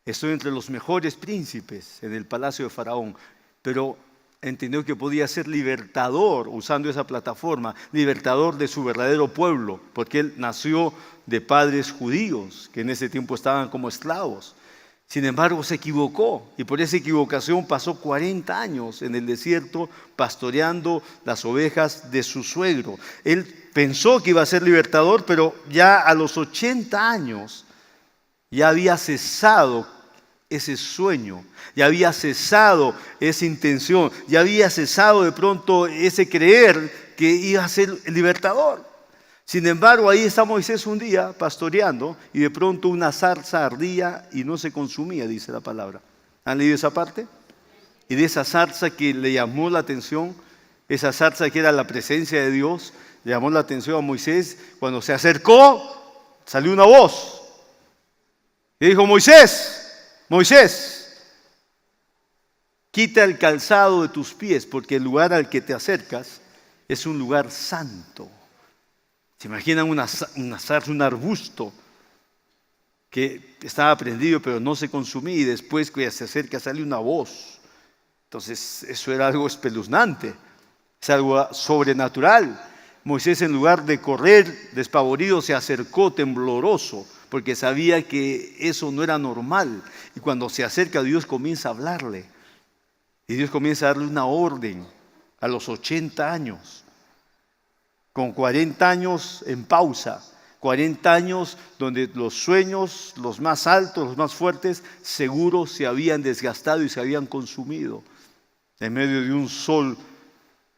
Estoy entre los mejores príncipes en el palacio de Faraón, pero entendió que podía ser libertador usando esa plataforma, libertador de su verdadero pueblo, porque él nació de padres judíos que en ese tiempo estaban como esclavos. Sin embargo, se equivocó y por esa equivocación pasó 40 años en el desierto pastoreando las ovejas de su suegro. Él pensó que iba a ser libertador, pero ya a los 80 años ya había cesado ese sueño, ya había cesado esa intención, ya había cesado de pronto ese creer que iba a ser el libertador. Sin embargo, ahí está Moisés un día pastoreando y de pronto una zarza ardía y no se consumía, dice la palabra. ¿Han leído esa parte? Y de esa zarza que le llamó la atención, esa zarza que era la presencia de Dios, le llamó la atención a Moisés. Cuando se acercó, salió una voz y dijo: Moisés, Moisés, quita el calzado de tus pies, porque el lugar al que te acercas es un lugar santo. ¿Se imaginan una zarza, un arbusto que estaba prendido pero no se consumía y después que se acerca sale una voz? Entonces eso era algo espeluznante, es algo sobrenatural. Moisés, en lugar de correr despavorido, se acercó tembloroso porque sabía que eso no era normal. Y cuando se acerca, Dios comienza a hablarle y Dios comienza a darle una orden a los 80 años. Con 40 años en pausa, 40 años donde los sueños, los más altos, los más fuertes, seguro se habían desgastado y se habían consumido. En medio de un sol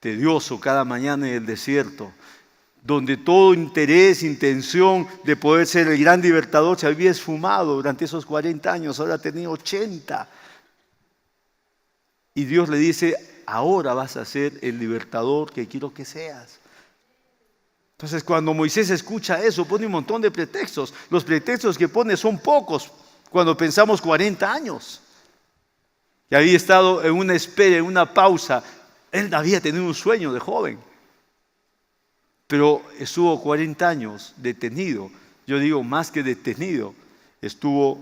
tedioso cada mañana en el desierto, donde todo interés, intención de poder ser el gran libertador se había esfumado durante esos 40 años, ahora tenía 80. Y Dios le dice: ahora vas a ser el libertador que quiero que seas. Entonces, cuando Moisés escucha eso, pone un montón de pretextos. Los pretextos que pone son pocos cuando pensamos 40 años. Y había estado en una espera, en una pausa. Él había tenido un sueño de joven, pero estuvo 40 años detenido. Yo digo más que detenido, estuvo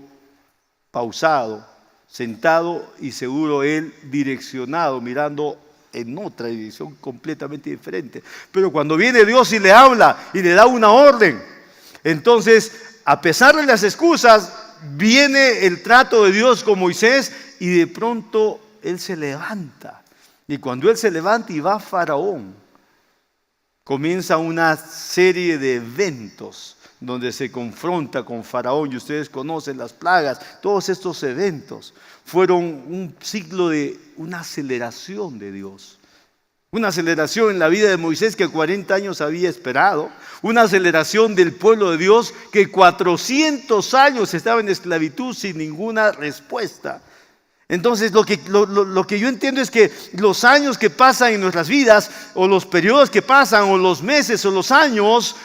pausado, sentado y seguro él direccionado, mirando en otra dirección completamente diferente. Pero cuando viene Dios y le habla y le da una orden, entonces, a pesar de las excusas, viene el trato de Dios con Moisés y de pronto él se levanta. Y cuando él se levanta y va a Faraón, comienza una serie de eventos donde se confronta con Faraón. Y ustedes conocen las plagas. Todos estos eventos fueron un siglo de una aceleración de Dios. Una aceleración en la vida de Moisés que 40 años había esperado. Una aceleración del pueblo de Dios que 400 años estaba en esclavitud sin ninguna respuesta. Entonces lo que yo entiendo es que los años que pasan en nuestras vidas, o los periodos que pasan, o los meses, o los años,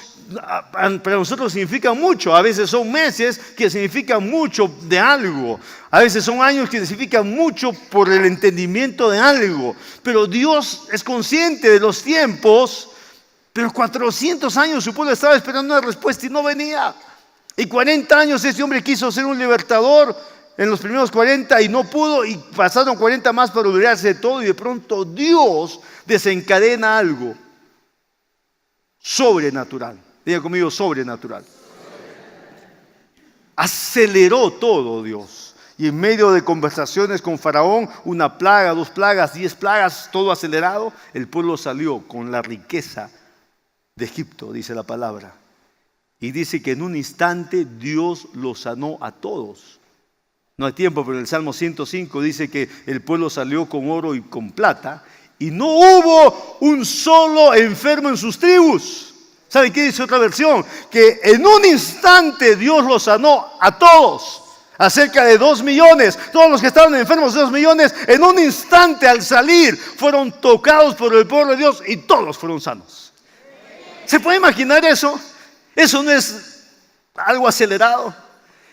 para nosotros significan mucho. A veces son meses que significan mucho de algo. A veces son años que significan mucho por el entendimiento de algo. Pero Dios es consciente de los tiempos. Pero 400 años su pueblo estaba esperando una respuesta y no venía. Y 40 años este hombre quiso ser un libertador en los primeros 40 y no pudo. Y pasaron 40 más para olvidarse de todo. Y de pronto Dios desencadena algo sobrenatural. Diga conmigo, sobrenatural. Aceleró todo Dios. Y en medio de conversaciones con Faraón, una plaga, 2 plagas, 10 plagas, todo acelerado, el pueblo salió con la riqueza de Egipto, dice la palabra. Y dice que en un instante Dios los sanó a todos. No hay tiempo, pero en el Salmo 105 dice que el pueblo salió con oro y con plata y no hubo un solo enfermo en sus tribus. ¿Saben qué dice otra versión? Que en un instante Dios los sanó a todos. A cerca de 2 millones, todos los que estaban enfermos, 2 millones, en un instante al salir fueron tocados por el pueblo de Dios y todos fueron sanos. ¿Se puede imaginar eso? Eso no es algo acelerado.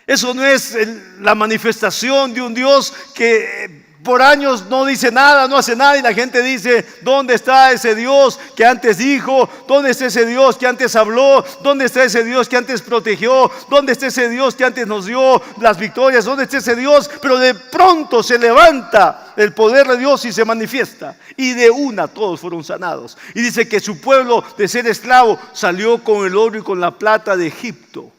Eso no es la manifestación de un Dios que por años no dice nada, no hace nada y la gente dice, ¿dónde está ese Dios que antes dijo? ¿Dónde está ese Dios que antes habló? ¿Dónde está ese Dios que antes protegió? ¿Dónde está ese Dios que antes nos dio las victorias? ¿Dónde está ese Dios? Pero de pronto se levanta el poder de Dios y se manifiesta. Y de una todos fueron sanados. Y dice que su pueblo de ser esclavo salió con el oro y con la plata de Egipto.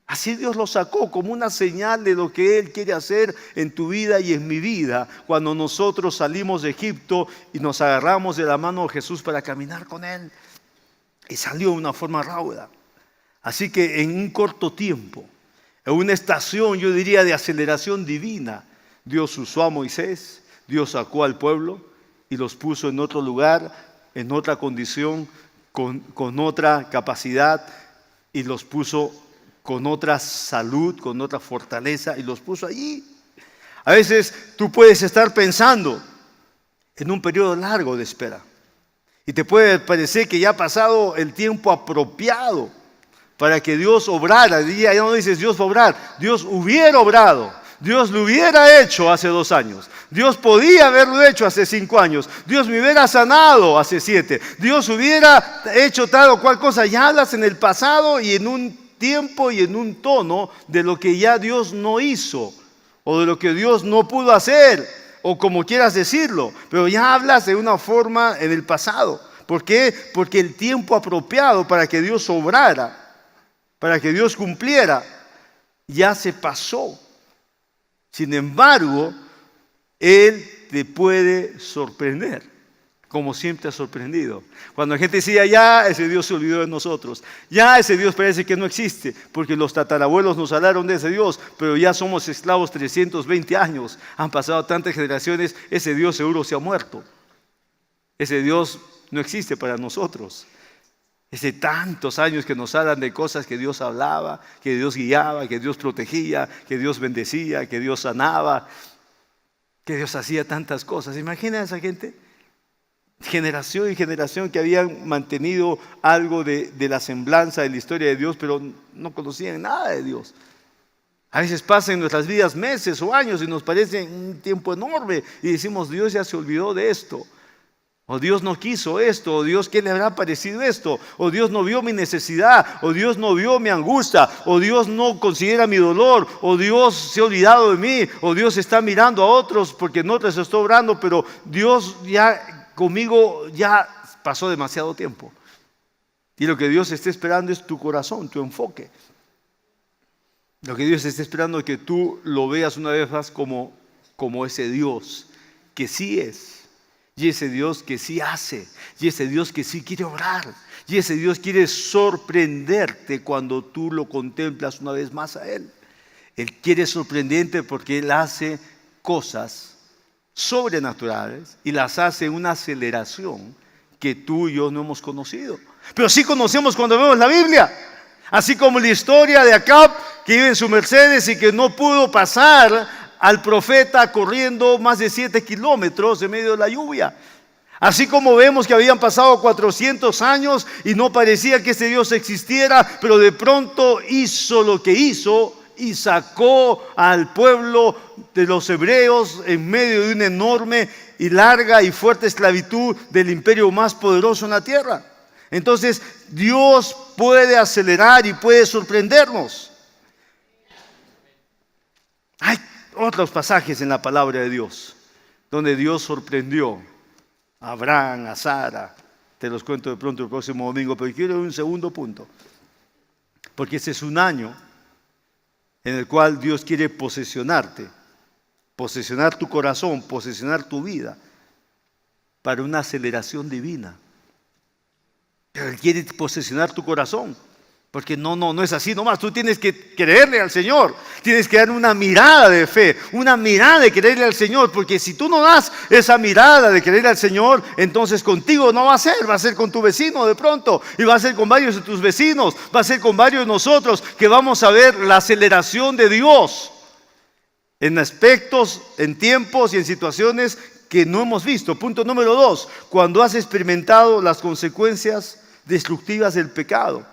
Así Dios lo sacó como una señal de lo que Él quiere hacer en tu vida y en mi vida. Cuando nosotros salimos de Egipto y nos agarramos de la mano de Jesús para caminar con Él. Y salió de una forma rauda. Así que en un corto tiempo, en una estación, yo diría, de aceleración divina, Dios usó a Moisés, Dios sacó al pueblo y los puso en otro lugar, en otra condición, con otra capacidad y los puso con otra salud, con otra fortaleza y los puso allí. A veces tú puedes estar pensando en un periodo largo de espera y te puede parecer que ya ha pasado el tiempo apropiado para que Dios obrara. Ya no dices Dios va a obrar, Dios hubiera obrado, Dios lo hubiera hecho hace 2 años. Dios podía haberlo hecho hace 5 años. Dios me hubiera sanado hace 7. Dios hubiera hecho tal o cual cosa. Ya hablas en el pasado y en un tiempo y en un tono de lo que ya Dios no hizo o de lo que Dios no pudo hacer o como quieras decirlo, pero ya hablas de una forma en el pasado. ¿Por qué? Porque el tiempo apropiado para que Dios obrara, para que Dios cumpliera, ya se pasó. Sin embargo, Él te puede sorprender. Como siempre ha sorprendido. Cuando la gente decía, ya ese Dios se olvidó de nosotros, ya ese Dios parece que no existe, porque los tatarabuelos nos hablaron de ese Dios, pero ya somos esclavos 320 años, han pasado tantas generaciones, ese Dios seguro se ha muerto. Ese Dios no existe para nosotros. Hace tantos años que nos hablan de cosas que Dios hablaba, que Dios guiaba, que Dios protegía, que Dios bendecía, que Dios sanaba, que Dios hacía tantas cosas. ¿Imagina a esa gente? Generación y generación que habían mantenido algo de la semblanza de la historia de Dios, pero no conocían nada de Dios. A veces pasan en nuestras vidas meses o años y nos parece un tiempo enorme y decimos, Dios ya se olvidó de esto, o Dios no quiso esto, o Dios, ¿qué le habrá parecido esto? O Dios no vio mi necesidad, o Dios no vio mi angustia, o Dios no considera mi dolor, o Dios se ha olvidado de mí, o Dios está mirando a otros porque no les está obrando, pero Dios ya conmigo ya pasó demasiado tiempo. Y lo que Dios está esperando es tu corazón, tu enfoque. Lo que Dios está esperando es que tú lo veas una vez más como ese Dios que sí es, y ese Dios que sí hace, y ese Dios que sí quiere obrar, y ese Dios quiere sorprenderte cuando tú lo contemplas una vez más a Él. Él quiere sorprenderte porque Él hace cosas sobrenaturales y las hace en una aceleración que tú y yo no hemos conocido, pero sí conocemos cuando vemos la Biblia. Así como la historia de Acab, que iba en su Mercedes y que no pudo pasar al profeta corriendo más de 7 kilómetros en medio de la lluvia. Así como vemos que habían pasado 400 años y no parecía que ese Dios existiera, pero de pronto hizo lo que hizo y sacó al pueblo de los hebreos en medio de una enorme y larga y fuerte esclavitud del imperio más poderoso en la tierra. Entonces, Dios puede acelerar y puede sorprendernos. Hay otros pasajes en la palabra de Dios donde Dios sorprendió a Abraham, a Sara. Te los cuento de pronto el próximo domingo, pero quiero un segundo punto, porque este es un año en el cual Dios quiere posesionarte, posesionar tu corazón, posesionar tu vida para una aceleración divina. Pero Él quiere posesionar tu corazón, porque no es así nomás. Tú tienes que creerle al Señor, tienes que dar una mirada de fe, una mirada de creerle al Señor, porque si tú no das esa mirada de creerle al Señor, entonces contigo no va a ser con tu vecino de pronto, y va a ser con varios de tus vecinos, va a ser con varios de nosotros, que vamos a ver la aceleración de Dios en aspectos, en tiempos y en situaciones que no hemos visto. Punto número 2, cuando has experimentado las consecuencias destructivas del pecado.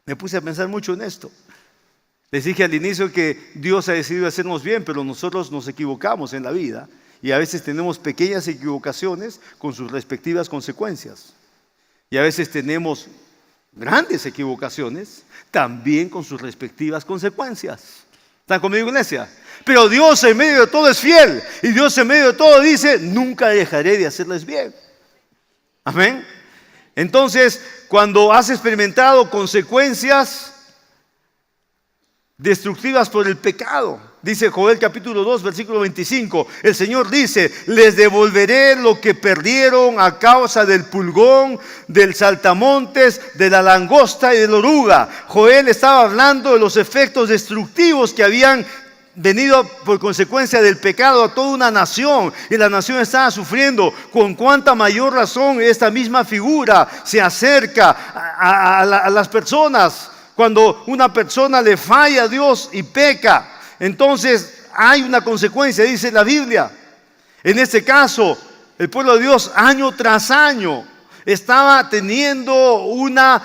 Me puse a pensar mucho en esto. Les dije al inicio que Dios ha decidido hacernos bien, pero nosotros nos equivocamos en la vida y a veces tenemos pequeñas equivocaciones con sus respectivas consecuencias. Y a veces tenemos grandes equivocaciones también con sus respectivas consecuencias. ¿Están conmigo, iglesia? Pero Dios en medio de todo es fiel y Dios en medio de todo dice: nunca dejaré de hacerles bien. Amén. Entonces, cuando has experimentado consecuencias destructivas por el pecado, dice Joel capítulo 2, versículo 25, el Señor dice: les devolveré lo que perdieron a causa del pulgón, del saltamontes, de la langosta y de la oruga. Joel estaba hablando de los efectos destructivos que habían venido por consecuencia del pecado a toda una nación, y la nación estaba sufriendo. Con cuánta mayor razón esta misma figura se acerca a las personas. Cuando una persona le falla a Dios y peca, entonces hay una consecuencia, dice la Biblia. En este caso, el pueblo de Dios año tras año estaba teniendo una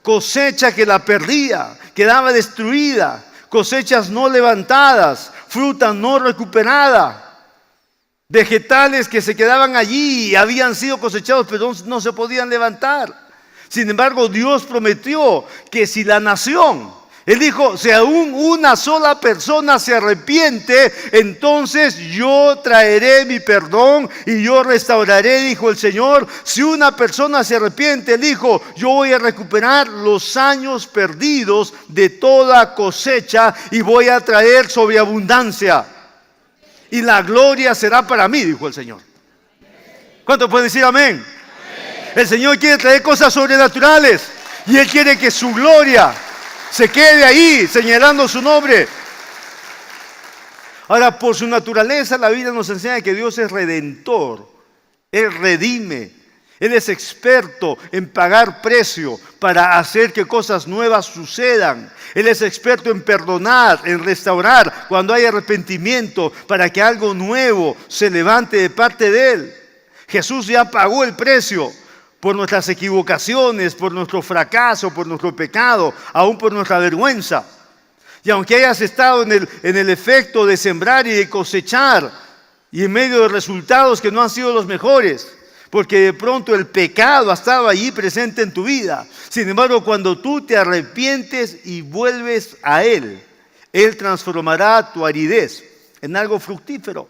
cosecha que la perdía, quedaba destruida. Cosechas no levantadas, fruta no recuperada, vegetales que se quedaban allí y habían sido cosechados pero no se podían levantar. Sin embargo, Dios prometió que si la nación, Él dijo, si aún una sola persona se arrepiente, entonces yo traeré mi perdón y yo restauraré, dijo el Señor. Si una persona se arrepiente, Él dijo, yo voy a recuperar los años perdidos de toda cosecha y voy a traer sobreabundancia. Y la gloria será para mí, dijo el Señor. ¿Cuántos pueden decir amén? El Señor quiere traer cosas sobrenaturales y Él quiere que su gloria se quede ahí, señalando su nombre. Ahora, por su naturaleza, la Biblia nos enseña que Dios es redentor. Él redime. Él es experto en pagar precio para hacer que cosas nuevas sucedan. Él es experto en perdonar, en restaurar cuando hay arrepentimiento, para que algo nuevo se levante de parte de Él. Jesús ya pagó el precio por nuestras equivocaciones, por nuestro fracaso, por nuestro pecado, aún por nuestra vergüenza. Y aunque hayas estado en el efecto de sembrar y de cosechar, y en medio de resultados que no han sido los mejores, porque de pronto el pecado ha estado allí presente en tu vida. Sin embargo, cuando tú te arrepientes y vuelves a Él, Él transformará tu aridez en algo fructífero.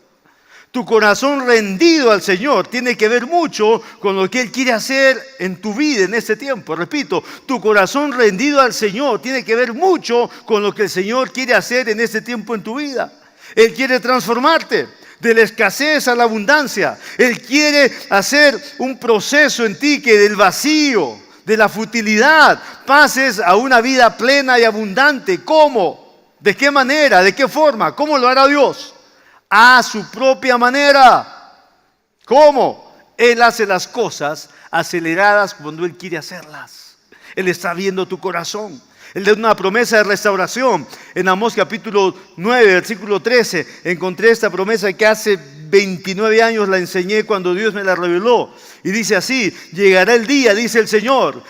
Tu corazón rendido al Señor tiene que ver mucho con lo que Él quiere hacer en tu vida en este tiempo. Repito, tu corazón rendido al Señor tiene que ver mucho con lo que el Señor quiere hacer en este tiempo en tu vida. Él quiere transformarte de la escasez a la abundancia. Él quiere hacer un proceso en ti que del vacío, de la futilidad, pases a una vida plena y abundante. ¿Cómo? ¿De qué manera? ¿De qué forma? ¿Cómo lo hará Dios? A su propia manera. ¿Cómo? Él hace las cosas aceleradas cuando Él quiere hacerlas. Él está viendo tu corazón. Él da una promesa de restauración. En Amós capítulo 9, versículo 13, encontré esta promesa que hace 29 años la enseñé cuando Dios me la reveló. Y dice así: llegará el día, dice el Señor,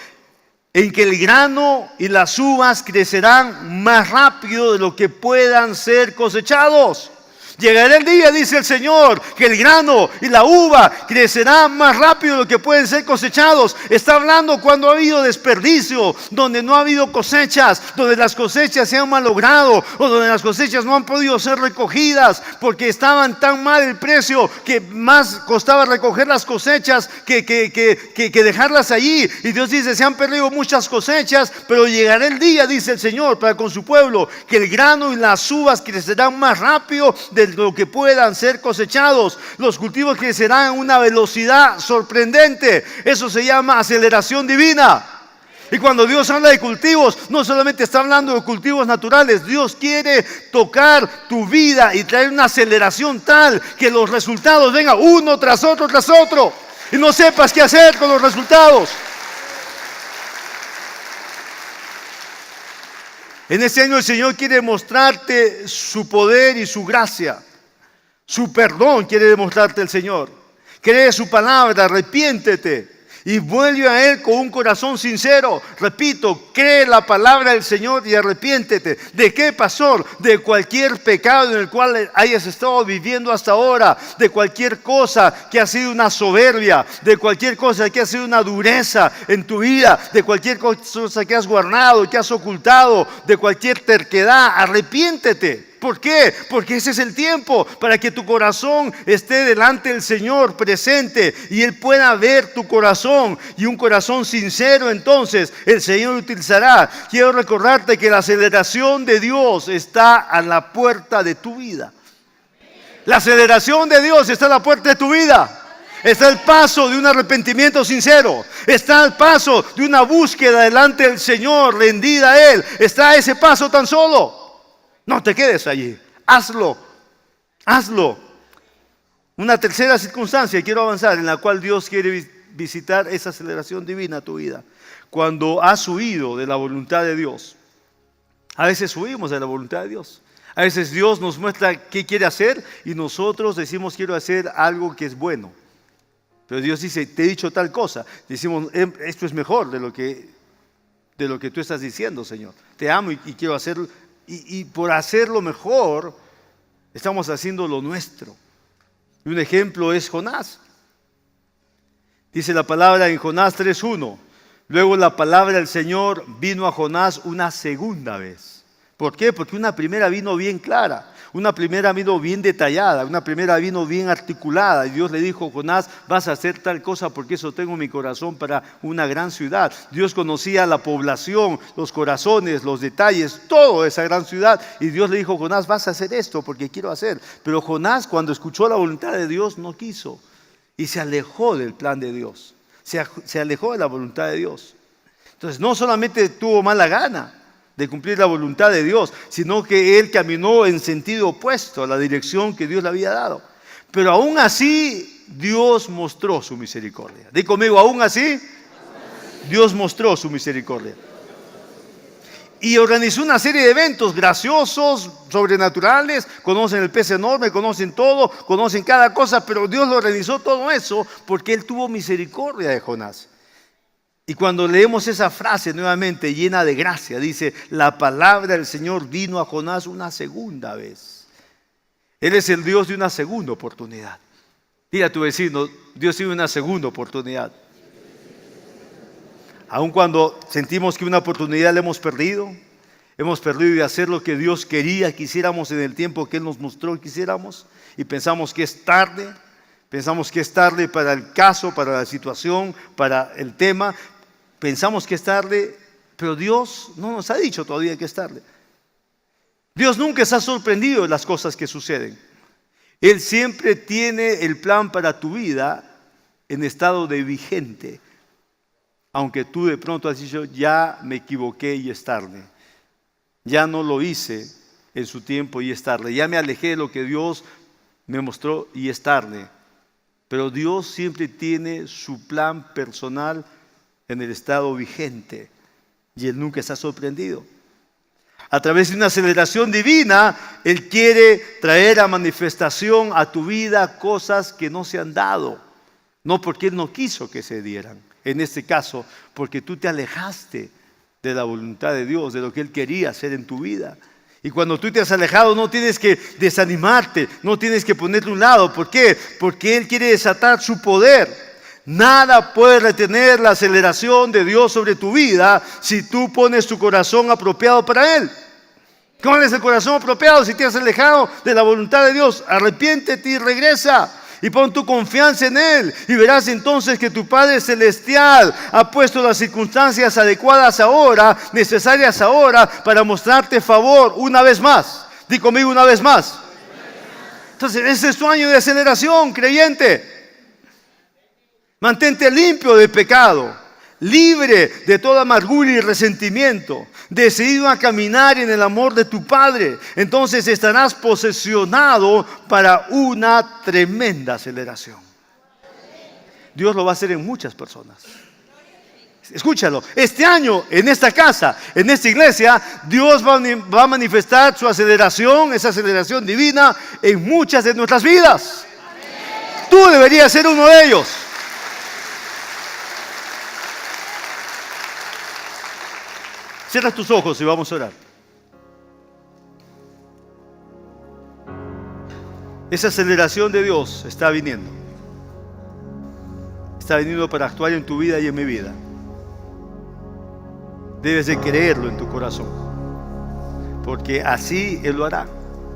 en que el grano y las uvas crecerán más rápido de lo que puedan ser cosechados. Llegará el día, dice el Señor, que el grano y la uva crecerán más rápido de lo que pueden ser cosechados. Está hablando cuando ha habido desperdicio, donde no ha habido cosechas, donde las cosechas se han malogrado o donde las cosechas no han podido ser recogidas porque estaban tan mal el precio que más costaba recoger las cosechas que dejarlas allí. Y Dios dice: se han perdido muchas cosechas, pero llegará el día, dice el Señor, para con su pueblo, que el grano y las uvas crecerán más rápido de lo que puedan ser cosechados. Los cultivos crecerán a una velocidad sorprendente. Eso se llama aceleración divina. Y cuando Dios habla de cultivos, no solamente está hablando de cultivos naturales. Dios quiere tocar tu vida y traer una aceleración tal que los resultados vengan uno tras otro y no sepas qué hacer con los resultados. En este año el Señor quiere mostrarte su poder y su gracia. Su perdón quiere demostrarte el Señor. Cree su palabra, arrepiéntete y vuelve a Él con un corazón sincero. Repito, cree la palabra del Señor y arrepiéntete. ¿De qué, pastor? De cualquier pecado en el cual hayas estado viviendo hasta ahora, de cualquier cosa que ha sido una soberbia, de cualquier cosa que ha sido una dureza en tu vida, de cualquier cosa que has guardado, que has ocultado, de cualquier terquedad. Arrepiéntete. ¿Por qué? Porque ese es el tiempo para que tu corazón esté delante del Señor presente y Él pueda ver tu corazón, y un corazón sincero. Entonces el Señor utilizará. Quiero recordarte que la aceleración de Dios está a la puerta de tu vida. La aceleración de Dios está a la puerta de tu vida. Está el paso de un arrepentimiento sincero. Está el paso de una búsqueda delante del Señor, rendida a Él. Está ese paso tan solo. No te quedes allí, hazlo. Una tercera circunstancia, quiero avanzar, en la cual Dios quiere visitar esa aceleración divina a tu vida. Cuando has huido de la voluntad de Dios. A veces huimos de la voluntad de Dios. A veces Dios nos muestra qué quiere hacer y nosotros decimos: quiero hacer algo que es bueno. Pero Dios dice: te he dicho tal cosa. Decimos: esto es mejor de lo que tú estás diciendo, Señor. Te amo y quiero hacerlo. Y por hacerlo mejor, estamos haciendo lo nuestro. Y un ejemplo es Jonás. Dice la palabra en Jonás 3:1. Luego la palabra del Señor vino a Jonás una segunda vez. ¿Por qué? Porque una primera vino bien clara. Una primera vino bien detallada, una primera vino bien articulada. Y Dios le dijo: Jonás, vas a hacer tal cosa porque eso tengo en mi corazón para una gran ciudad. Dios conocía la población, los corazones, los detalles, todo de esa gran ciudad. Y Dios le dijo: Jonás, vas a hacer esto porque quiero hacer. Pero Jonás, cuando escuchó la voluntad de Dios, no quiso. Y se alejó del plan de Dios. Se alejó de la voluntad de Dios. Entonces no solamente tuvo mala gana de cumplir la voluntad de Dios, sino que él caminó en sentido opuesto a la dirección que Dios le había dado. Pero aún así, Dios mostró su misericordia. Di conmigo: aún así, Dios mostró su misericordia. Y organizó una serie de eventos graciosos, sobrenaturales. Conocen el pez enorme, conocen todo, conocen cada cosa, pero Dios lo organizó todo eso porque Él tuvo misericordia de Jonás. Y cuando leemos esa frase nuevamente llena de gracia, dice: la palabra del Señor vino a Jonás una segunda vez. Él es el Dios de una segunda oportunidad. Dile a tu vecino: Dios tiene una segunda oportunidad. Aun cuando sentimos que una oportunidad la hemos perdido de hacer lo que Dios quería que hiciéramos en el tiempo que Él nos mostró que hiciéramos, y pensamos que es tarde. Pensamos que es tarde para el caso, para la situación, para el tema. Pensamos que es tarde, pero Dios no nos ha dicho todavía que es tarde. Dios nunca se ha sorprendido de las cosas que suceden. Él siempre tiene el plan para tu vida en estado de vigente. Aunque tú de pronto has dicho: ya me equivoqué y es tarde. Ya no lo hice en su tiempo y es tarde. Ya me alejé de lo que Dios me mostró y es tarde. Pero Dios siempre tiene su plan personal en el estado vigente. y Él nunca está sorprendido. A través de una aceleración divina, Él quiere traer a manifestación a tu vida cosas que no se han dado. No porque Él no quiso que se dieran. En este caso, porque tú te alejaste de la voluntad de Dios, de lo que Él quería hacer en tu vida. Y cuando tú te has alejado, no tienes que desanimarte, no tienes que ponerte a un lado. ¿Por qué? Porque Él quiere desatar su poder. Nada puede retener la aceleración de Dios sobre tu vida si tú pones tu corazón apropiado para Él. ¿Cuál es el corazón apropiado si te has alejado de la voluntad de Dios? Arrepiéntete y regresa. Y pon tu confianza en Él. Y verás entonces que tu Padre Celestial ha puesto las circunstancias adecuadas ahora, necesarias ahora, para mostrarte favor una vez más. Di conmigo una vez más. Entonces, ese es tu año de aceleración, creyente. Mantente limpio de pecado, libre de toda amargura y resentimiento, decidido a caminar en el amor de tu Padre. Entonces estarás posesionado para una tremenda aceleración. Dios lo va a hacer en muchas personas. Escúchalo, este año en esta casa, en esta iglesia, Dios va a manifestar su aceleración, esa aceleración divina en muchas de nuestras vidas. Tú deberías ser uno de ellos. Cierra tus ojos y vamos a orar. Esa aceleración de Dios está viniendo. Está viniendo para actuar en tu vida y en mi vida. Debes de creerlo en tu corazón, porque así Él lo hará.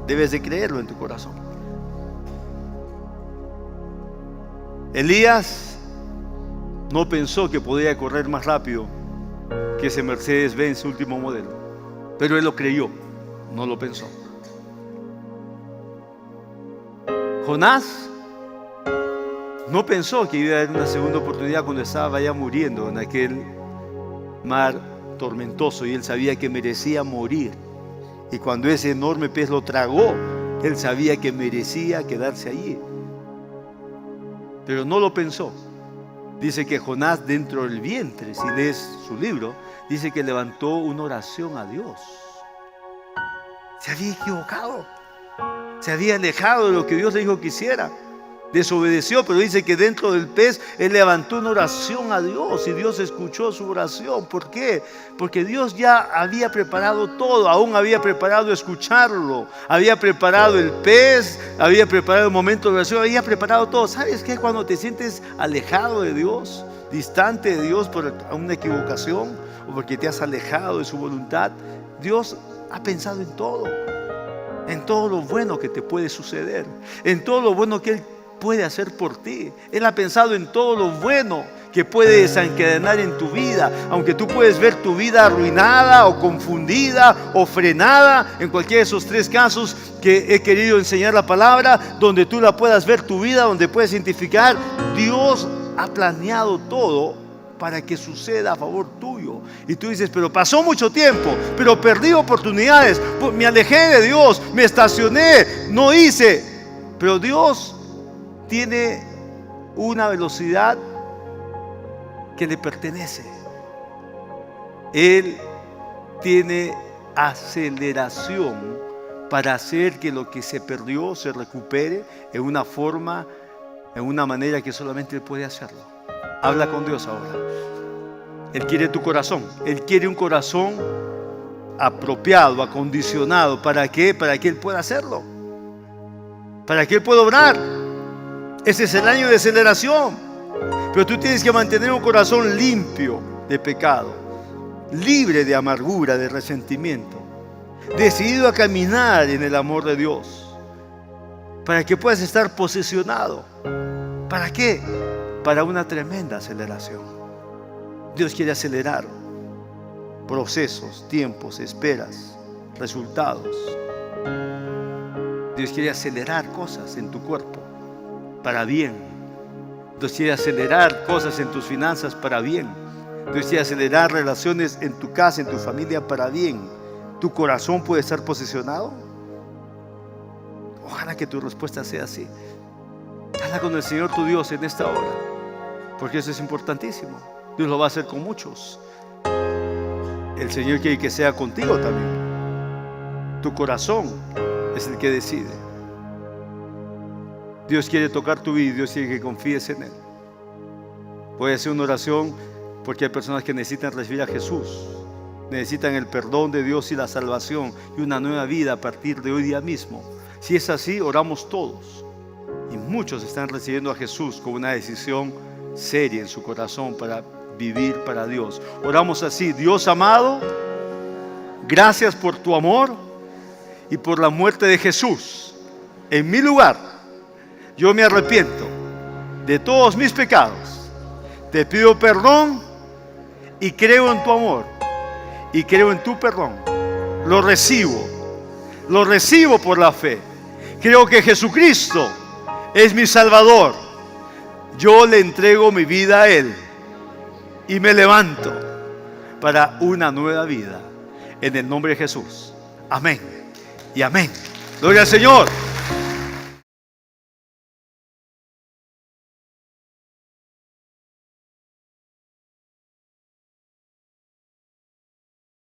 Debes de creerlo en tu corazón. Elías no pensó que podía correr más rápido que ese Mercedes-Benz último modelo, pero él lo creyó, no lo pensó. Jonás no pensó que iba a haber una segunda oportunidad cuando estaba ya muriendo en aquel mar tormentoso, y él sabía que merecía morir. Y cuando ese enorme pez lo tragó, él sabía que merecía quedarse allí, pero no lo pensó. Dice que Jonás, dentro del vientre, si lees su libro, dice que levantó una oración a Dios. Se había equivocado, se había alejado de lo que Dios le dijo que hiciera, desobedeció, pero dice que dentro del pez él levantó una oración a Dios y Dios escuchó su oración. ¿Por qué? Porque Dios ya había preparado todo, aún había preparado escucharlo, había preparado el pez, había preparado el momento de oración, había preparado todo. ¿Sabes qué? Cuando te sientes alejado de Dios, distante de Dios por una equivocación o porque te has alejado de su voluntad, Dios ha pensado en todo lo bueno que te puede suceder, en todo lo bueno que Él puede hacer por ti. Él ha pensado en todo lo bueno que puede desencadenar en tu vida, aunque tú puedes ver tu vida arruinada o confundida o frenada, en cualquiera de esos tres casos que he querido enseñar la palabra, donde tú la puedas ver tu vida, donde puedes identificar, Dios ha planeado todo para que suceda a favor tuyo. Y tú dices, pero pasó mucho tiempo, pero perdí oportunidades, me alejé de Dios, me estacioné, no hice. Pero Dios tiene una velocidad que le pertenece. Él tiene aceleración para hacer que lo que se perdió se recupere en una forma, en una manera que solamente Él puede hacerlo. Habla con Dios ahora. Él quiere tu corazón. Él quiere un corazón apropiado, acondicionado. ¿Para qué? Para que Él pueda hacerlo, para que Él pueda obrar. Ese es el año de aceleración. Pero tú tienes que mantener un corazón limpio de pecado, libre de amargura, de resentimiento, decidido a caminar en el amor de Dios, para que puedas estar posesionado. ¿Para qué? Para una tremenda aceleración. Dios quiere acelerar procesos, tiempos, esperas, resultados. Dios quiere acelerar cosas en tu cuerpo para bien. Dios quiere acelerar cosas en tus finanzas para bien. Dios quiere acelerar relaciones en tu casa, en tu familia para bien. ¿Tu corazón puede estar posesionado? Ojalá que tu respuesta sea así. Habla con el Señor tu Dios en esta hora, porque eso es importantísimo. Dios lo va a hacer con muchos. el Señor quiere que sea contigo también. Tu corazón es el que decide. Dios quiere tocar tu vida y Dios quiere que confíes en Él. Voy a hacer una oración porque hay personas que necesitan recibir a Jesús. Necesitan el perdón de Dios y la salvación y una nueva vida a partir de hoy día mismo. Si es así, oramos todos. Y muchos están recibiendo a Jesús con una decisión seria en su corazón para vivir para Dios. Oramos así: Dios amado, gracias por tu amor y por la muerte de Jesús en mi lugar. Yo me arrepiento de todos mis pecados. Te pido perdón y creo en tu amor y creo en tu perdón. Lo recibo por la fe. Creo que Jesucristo es mi Salvador. Yo le entrego mi vida a Él y me levanto para una nueva vida en el nombre de Jesús. Amén y amén. Gloria al Señor.